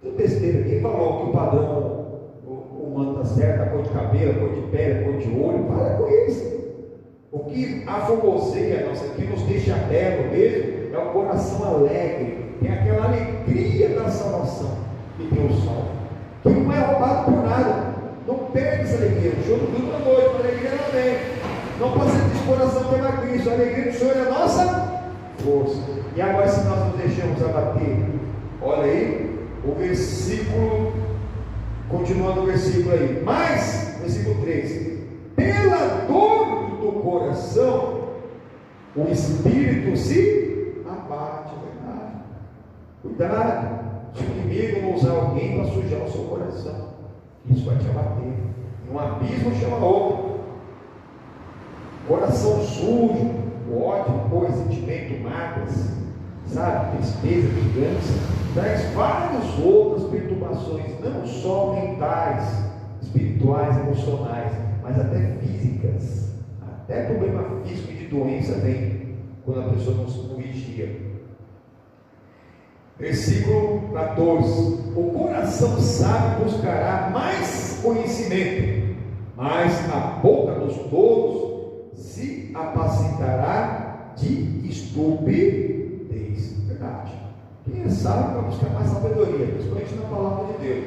Tudo besteira. Quem falou que o padrão humano está certo, a cor de cabelo, a cor de pele, a cor de olho? Para com isso. O que aformoseia nós aqui, nos deixa belo mesmo, é o coração alegre, é aquela alegria da salvação que Deus salva, que não é roubado por nada. Não perde essa alegria. O choro dura uma noite, a alegria não vem. Não pode ser de coração pela Cristo. A alegria do Senhor é a nossa força. E agora, se nós nos deixamos abater, olha aí, o versículo, continuando o versículo aí, mas, versículo 13: pela dor do coração, o espírito se abate. Verdade. Cuidado, se o inimigo não usar alguém para sujar o seu coração, isso vai te abater. Um abismo chama outro. Coração sujo, ódio, ressentimento, mágoas, sabe, tristeza, vingança, traz várias outras perturbações, não só mentais, espirituais, emocionais, mas até físicas. Até problema físico e de doença vem quando a pessoa não vigia. Versículo 14: o coração sábio buscará mais conhecimento, mas a boca dos tolos se apacentará de estupidez. Verdade. Quem é sábio vai buscar mais sabedoria, principalmente na palavra de Deus.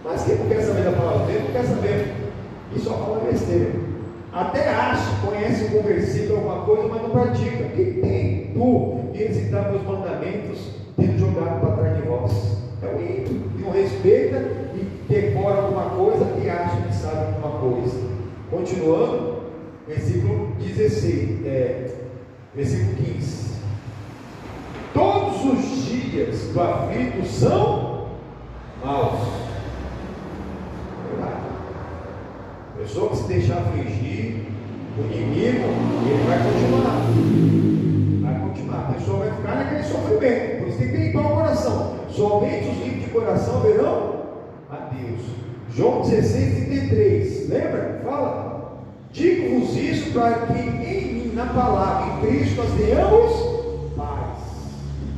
Mas quem não quer saber da palavra de Deus, não quer saber, e só fala besteira. Até acha, conhece algum versículo, alguma coisa, mas não pratica. Quem tem tu de exercitar meus mandamentos, tendo jogado para trás de vós? É o ímpio, que não respeita e decora alguma coisa e acha que sabe alguma coisa. Continuando, versículo 16, versículo 15: todos os dias do aflito são maus. Verdade. A pessoa que se deixar afligir, o inimigo, ele vai continuar. Vai continuar. A pessoa vai ficar naquele sofrimento. Por isso tem que limpar o coração. Somente os limpos de coração verão a Deus. João 16:33. Lembra? Fala. Digo-vos isso para que em mim, na palavra, em Cristo, nós tenhamos paz.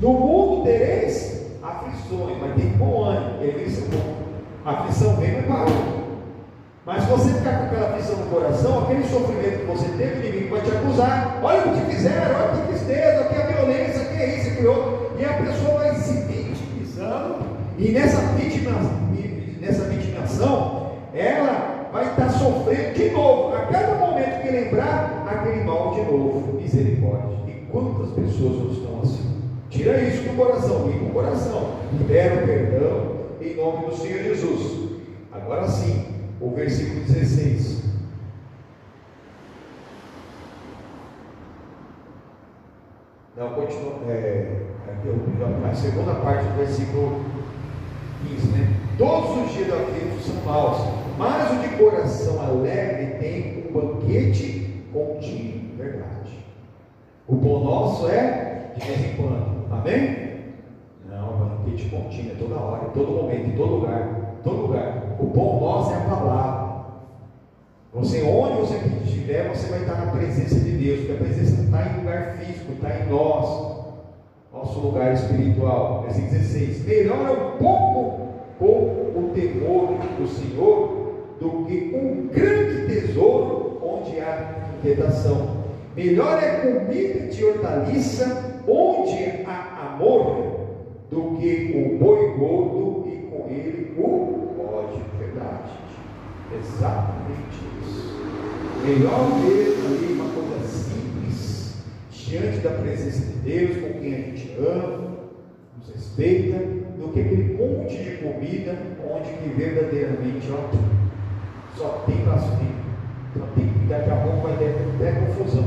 No mundo tereis aflições, mas tem bom ânimo. Ele disse bom. A aflição vem, mas parou. Mas se você ficar com aquela aflição no coração, aquele sofrimento que você teve, o inimigo vai te acusar. Olha o que te fizeram, olha que tristeza, aqui é a violência, aqui é isso, aqui é outro. E a pessoa vai se vitimizando. E nessa vitimação, ela vai estar sofrendo de novo. A cada momento que lembrar, aquele mal de novo. Misericórdia. E quantas pessoas não estão assim? Tira isso do coração, limpa o coração. Libera o perdão em nome do Senhor Jesus. Agora sim. O versículo 16. Não, continua. A segunda parte do versículo 15, né? Todos os dias do aflito são maus, mas o de coração alegre tem um banquete contínuo. Verdade. O pão nosso é de vez em quando. Amém? Não, banquete contínuo é toda hora, em todo momento, em todo lugar. Todo lugar. O pão nosso é a palavra. Você, onde você estiver, você vai estar na presença de Deus, porque a presença não está em lugar físico, está em nós, nosso lugar espiritual. Versículo 16: melhor é um pouco com o temor do Senhor do que um grande tesouro onde há inquietação. Melhor é comida de hortaliça onde há amor do que o boi gordo e com ele o ódio. Verdade, exatamente isso. Melhor mesmo ali uma coisa simples, diante da presença de Deus, com quem a gente ama, nos respeita, do que aquele monte de comida onde que verdadeiramente só tem blasfêmia. Então tem que, daqui a pouco vai ter até confusão,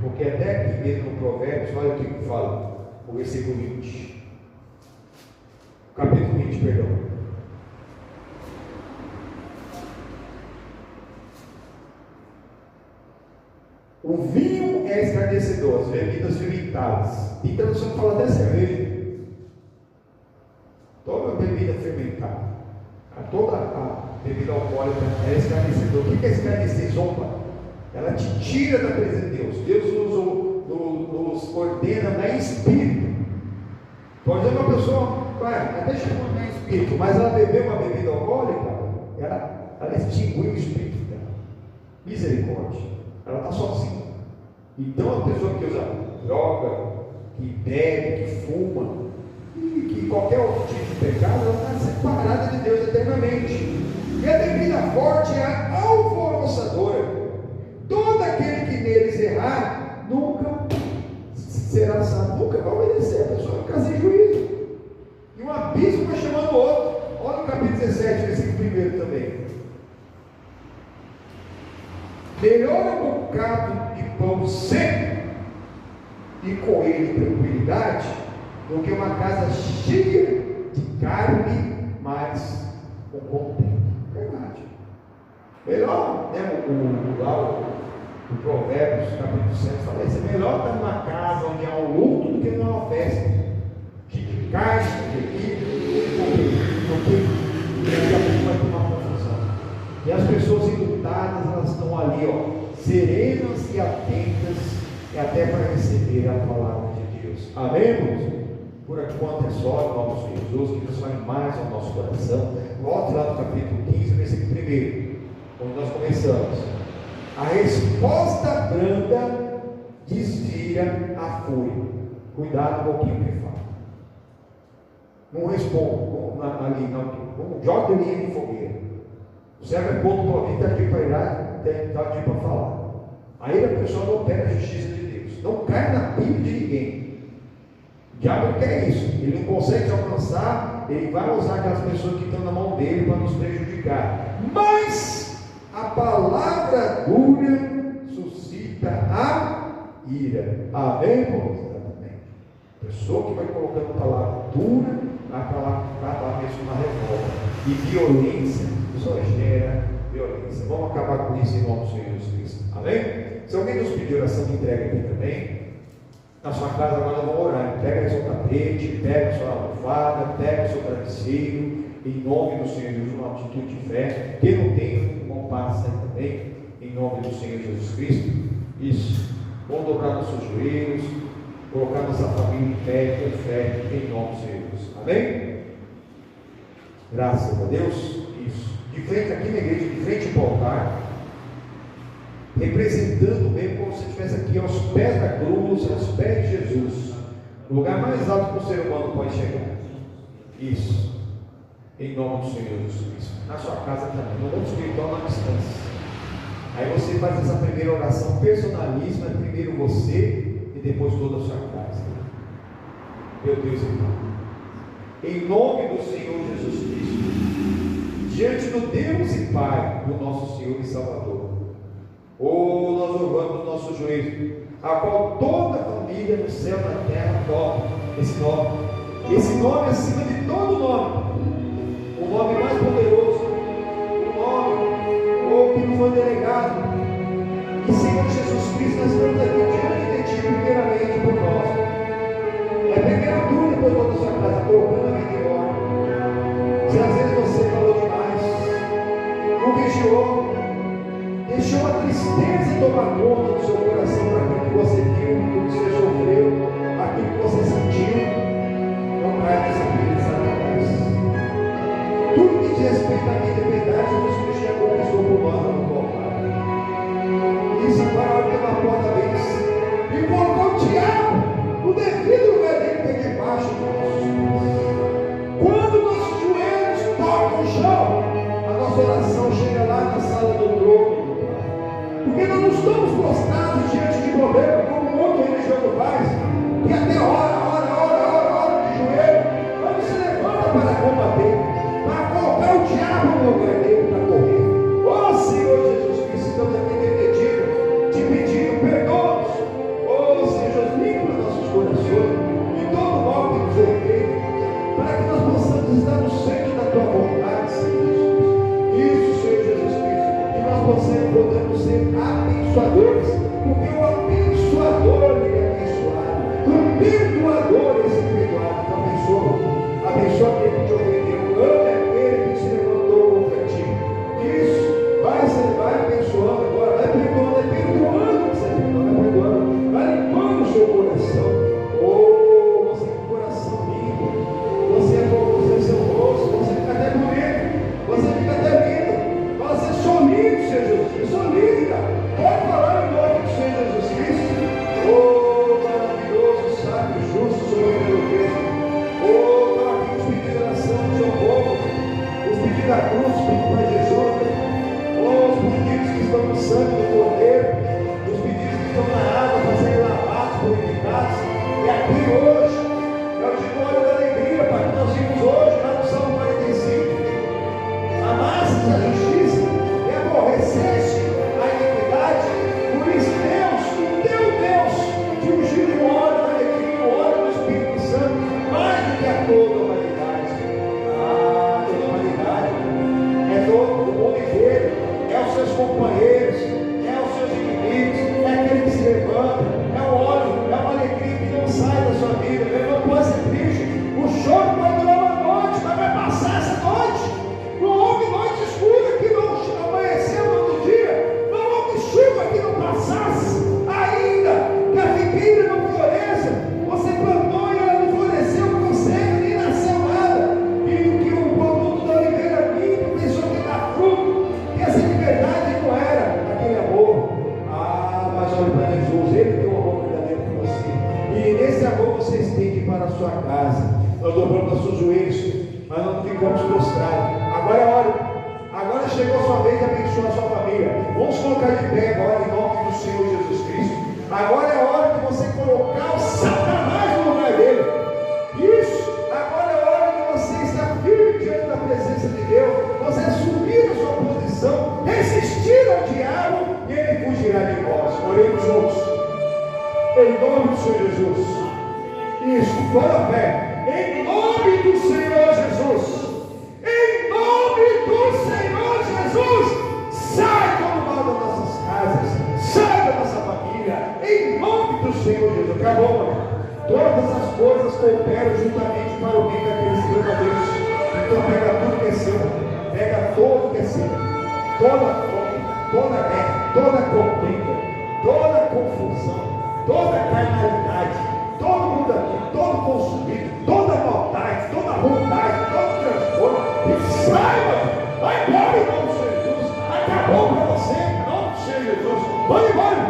porque até aqui mesmo no Provérbios, olha o que fala, o versículo 20, capítulo 20, perdão. O vinho é escarnecedor, as bebidas fermentadas. Tem tradução que fala até cerveja. Toda bebida fermentada, toda a bebida alcoólica é escarnecedor. O que é escarnecer? Zomba. Ela te tira da presença de Deus. Deus nos ordena na espírito. Por exemplo, uma pessoa vai, até chamou na espírito, mas ela bebeu uma bebida alcoólica, ela extinguiu o espírito dela. Misericórdia. Ela está sozinha. Então, a pessoa que usa droga, que bebe, que fuma, e que qualquer outro tipo de pecado, ela está separada de Deus eternamente. E a bebida forte é a alvoroçadora. Todo aquele que neles errar, nunca será salvo, nunca vai obedecer. A pessoa fica sem juízo. E um abismo vai chamando o outro. Olha o capítulo 17, versículo 1 também. Melhor é um bocado de pão seco e com ele tranquilidade, do que uma casa cheia de carne, mas com contento. Verdade. Melhor, né? O Provérbios, capítulo 7, fala isso: é melhor estar numa casa onde há um luto do que numa festa de carne, de bebida, do que daqui a pouco vai ter uma confusão. E as pessoas enlutadas, elas estão ali, serenas e atentas, e até para receber a palavra de Deus. Amém, irmãos? Por enquanto é só, em nome do Senhor Jesus, que Deus fale mais ao nosso coração. Volte lá no capítulo 15, versículo 1, onde nós começamos. A resposta branda desvia a fúria. Cuidado com o que fala. Não responda ali, não joga linha de fogueira. O servo é ponto para ouvir, está aqui para ir lá, está aqui para falar. Aí a pessoa não pega a justiça de Deus. Não cai na pilha de ninguém. O diabo quer isso. Ele não consegue te alcançar, ele vai usar aquelas pessoas que estão na mão dele para nos prejudicar. Mas a palavra dura suscita a ira. Amém, irmãos? Exatamente. A pessoa que vai colocando a palavra dura, vai acabar mesmo na revolta. E violência só gera violência. Vamos acabar com isso em nome do Senhor Jesus Cristo. Amém? Se alguém nos pedir oração, me entrega aqui também. Na sua casa agora vamos orar. Pega o seu tapete, pega a sua almofada, pega o seu travesseiro, em nome do Senhor Jesus, uma atitude de fé. Quem não tem, irmão, passa aí também, em nome do Senhor Jesus Cristo. Isso. Vamos dobrar nossos joelhos, colocar nossa família em pé, com fé, em nome do Senhor Jesus. Amém? Graças a Deus. Isso. De frente aqui na igreja, de frente para o altar, representando mesmo como se estivesse aqui aos pés da cruz, aos pés de Jesus, o lugar mais alto que o ser humano pode chegar. Isso, em nome do Senhor Jesus Cristo. Na sua casa também, no mundo espiritual, na distância. Aí você faz essa primeira oração, personalismo, é primeiro você e depois toda a sua casa. Meu Deus, irmão, em nome do Senhor Jesus Cristo, diante do Deus e Pai do nosso Senhor e Salvador, nós louvamos o nosso juízo, a qual toda a família no céu e na terra adora esse nome. Esse nome acima de todo nome, o nome mais poderoso, o nome que nos foi delegado. E Senhor Jesus Cristo, nós estamos aqui diante de Ti, primeiramente por nós. É primeiro tu, depois toda a sua casa, colocando a vida em ordem. Se às vezes você falou demais, deixou a tristeza tomar conta do seu coração para aquilo que você viu, aquilo que você sofreu, aquilo que você sentiu. Não caia nessa pilha de Satanás. Tudo que diz respeito à vida e verdade, Jesus Cristo já conquistou por nós no Calvário. Isso agora é uma porta vez e colocou o diabo no devido lugar dele, que é debaixo dos nossos pés. Quando nossos joelhos tocam o chão, a nossa oração chega lá na sala do trono. Porque nós não estamos prostrados diante de problema, como o outro religioso faz, que até ora de joelho, quando se levanta para combater, para colocar o diabo no lugar dele, para correr. Ó Senhor Jesus Cristo, estamos aqui te pedindo, perdoa-nos. Ó Senhor Jesus, limpa nossos corações de todo mal que nos é feito, para que nós possamos estar no centro da tua vontade, Senhor Jesus. Isso, Senhor Jesus Cristo, que nós podemos ser abençoadores, porque o abençoador ele é abençoado, o perdoador é perdoado. Então abençoa aquele que te ofendeu, ame aquele que se levantou contra ti. Isso, vai abençoando agora, vai perdoando, você vai perdoando, vai limpando o seu coração. Oh, você com o coração limpo, você seu rosto, você fica até bonito, você fica até lindo, você sorrindo, Senhor Jesus, sorrindo, cara. Pode falar em nome do Senhor Jesus Cristo. Oh, maravilhoso, sábio, justo, soberano Deus. Oh, estão aqui os pedidos de oração do seu povo, os pedidos da cruz, os pedidos para Jesus. Oh, os pedidos que estão no sangue do Cordeiro, os pedidos que estão na água para serem lavados, purificados. E aqui hoje, é o de glória da alegria, Pai, que nós vimos hoje, lá no Salmo 45. Amaste a justiça e aborreceste a iniquidade. Por isso, Deus, o teu Deus, te ungiu com óleo da alegria, o óleo do Espírito Santo, mais do que a toda a humanidade. Ah, toda a humanidade é todo o mundo inteiro, é os seus companheiros, é os seus inimigos, é aquele que se levanta, é o óleo, é uma alegria que não sai da sua vida. Ele não pode ser triste. O choro pode durar uma noite, mas vai passar essa noite. Não houve noite escura que não amanheceu no outro dia. Não houve chuva que não passasse. Ainda que a figueira não floresça, você plantou e ela não floresceu, não consegue, nem nasceu nada. E o que o produto da oliveira limpo pensou que dá fruto, que essa liberdade não era aquele amor. Ah, mas olha para Jesus, ele tem um amor verdadeiro por você. E nesse amor você estende para a sua casa. Nós dobramos nossos joelhos, mas não ficamos prostrados. Agora é hora. Agora chegou a sua vez de abençoar a sua família. Vamos colocar de pé agora em nome do Senhor Jesus Cristo. Agora é hora de você colocar o Satanás no lugar dele. Isso. Agora é hora de você estar firme diante da presença de Deus. Você assumir a sua posição, resistir ao diabo e ele fugirá de vós. Oremos juntos. Em nome do Senhor Jesus. Isso, toda a fé. Em nome do Senhor Jesus. Em nome do Senhor Jesus. Sai todo mal das nossas casas. Sai da nossa família. Em nome do Senhor Jesus. Acabou, mano. Todas as coisas cooperam juntamente para o bem daqueles que amam a Deus. Então pega tudo que é seu. Pega todo que é seu. Toda fome, toda guerra, toda contenda, toda confusão, toda carnalidade, todo mundo aqui, todo consumido, toda maldade, toda vontade, todo transtorno, e saiba, vai embora em nome do Senhor Jesus. Acabou para você em nome do Senhor Jesus. Vai embora.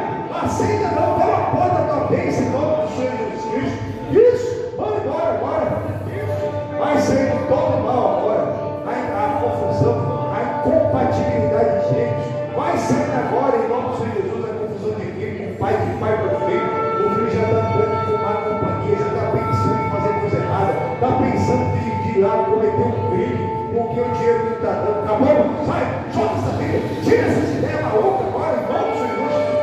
Aceita não, pela porta da bênção em nome do Senhor Jesus Cristo. Isso, vai embora agora. Isso, vai sair de todo mal agora. A confusão, a incompatibilidade de gêneros, vai sair agora em nome do Senhor Jesus. A confusão de filho, o pai para o filho. O filho já está dando com má companhia, já está pensando em fazer coisa errada, está pensando de ir lá cometer um crime, porque o dinheiro não está dando. Acabou? Sai, solta essa vida, tira essas ideias malucas agora em nome do Senhor Jesus.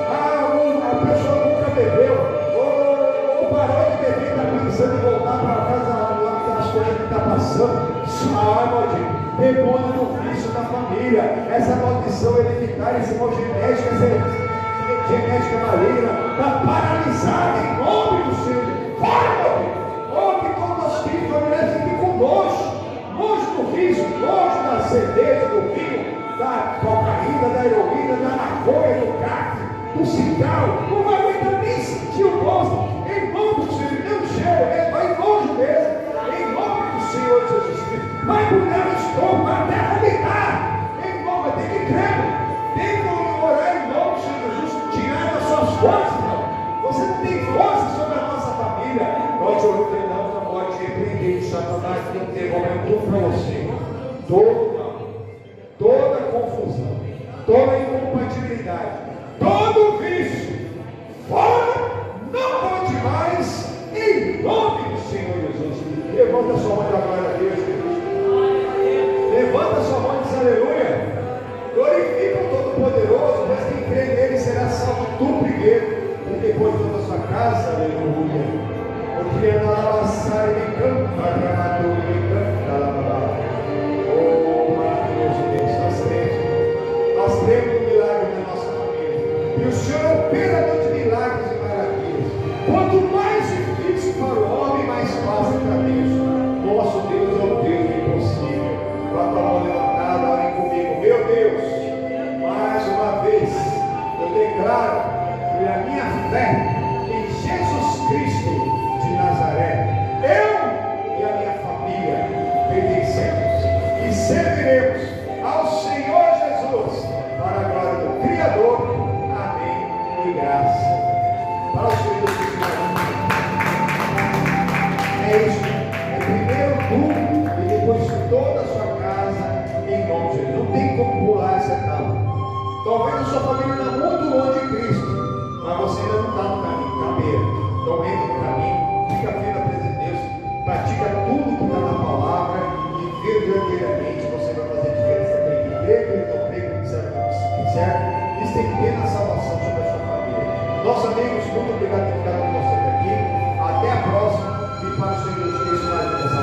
A pessoa nunca bebeu, ou parou de beber, está pensando em voltar para casa das coisas que está passando. Sai, maldito, demônio do vício da família, essa maldição hereditária, esse mal genético, essa genética maligna, está paralisada em nome do Senhor. Fora, maldito! Oh, que todos os filhos familiares fiquem com nojo do vício, nojo da cerveja, do vinho, da cocaína. cocaína, da heroína, da maconha, do crack, do cigarro, não vai aguentar nem sentir o gosto. Em nome do Senhor, não cheiro, vai longe mesmo. Em nome do Senhor Jesus Cristo, vai mudar o estômago, até vomitar. Em nome, tem que crer, tem que orar em nome do Senhor Jesus, tirar das suas forças. Você não tem força sobre a nossa família. Nós ordenamos a morte e repreender de Satanás que não tem momento para você. Toda confusão, toda incompatibilidade, todo vício, fora, não pode mais, em nome do Senhor Jesus. Levanta sua mão e dá glória a Deus, queridos. Levanta sua mão e diz aleluia. Glorifica o Todo-Poderoso, mas quem crê nele será salvo tu primeiro, e depois toda a sua casa, aleluia. Porque ela sai e canta, gravador e canta, oh, maravilhoso Deus, nós cremos no milagre da nossa família. E o Senhor é operador de milagres e maravilhas. Quanto mais difícil para o homem, mais fácil para Deus. Nosso Deus é o Deus do impossível. Com a tua mão levantada, orem comigo. Meu Deus, mais uma vez, eu declaro que a minha fé em Jesus Cristo de Nazaré, eu e a minha família pertencemos e serviremos ao Senhor Jesus para a glória do Criador. Amém. E graça. Para o Senhor Jesus. É isso. É primeiro tu e depois toda a sua casa em nome de Jesus. Não tem como pular essa etapa. Talvez a sua família está muito longe de Cristo, mas você ainda não está no caminho, está beira. Então entra no caminho, fica firme na presença de Deus, pratica tudo que está na palavra e verdadeiramente você vai fazer diferença. Tem que crer, que ele não crê, que quiser. Isso tem que ter na salvação sobre a sua família. Nossos amigos, muito obrigado por ficar com você aqui. Até a próxima e para o Senhor Jesus Cristo.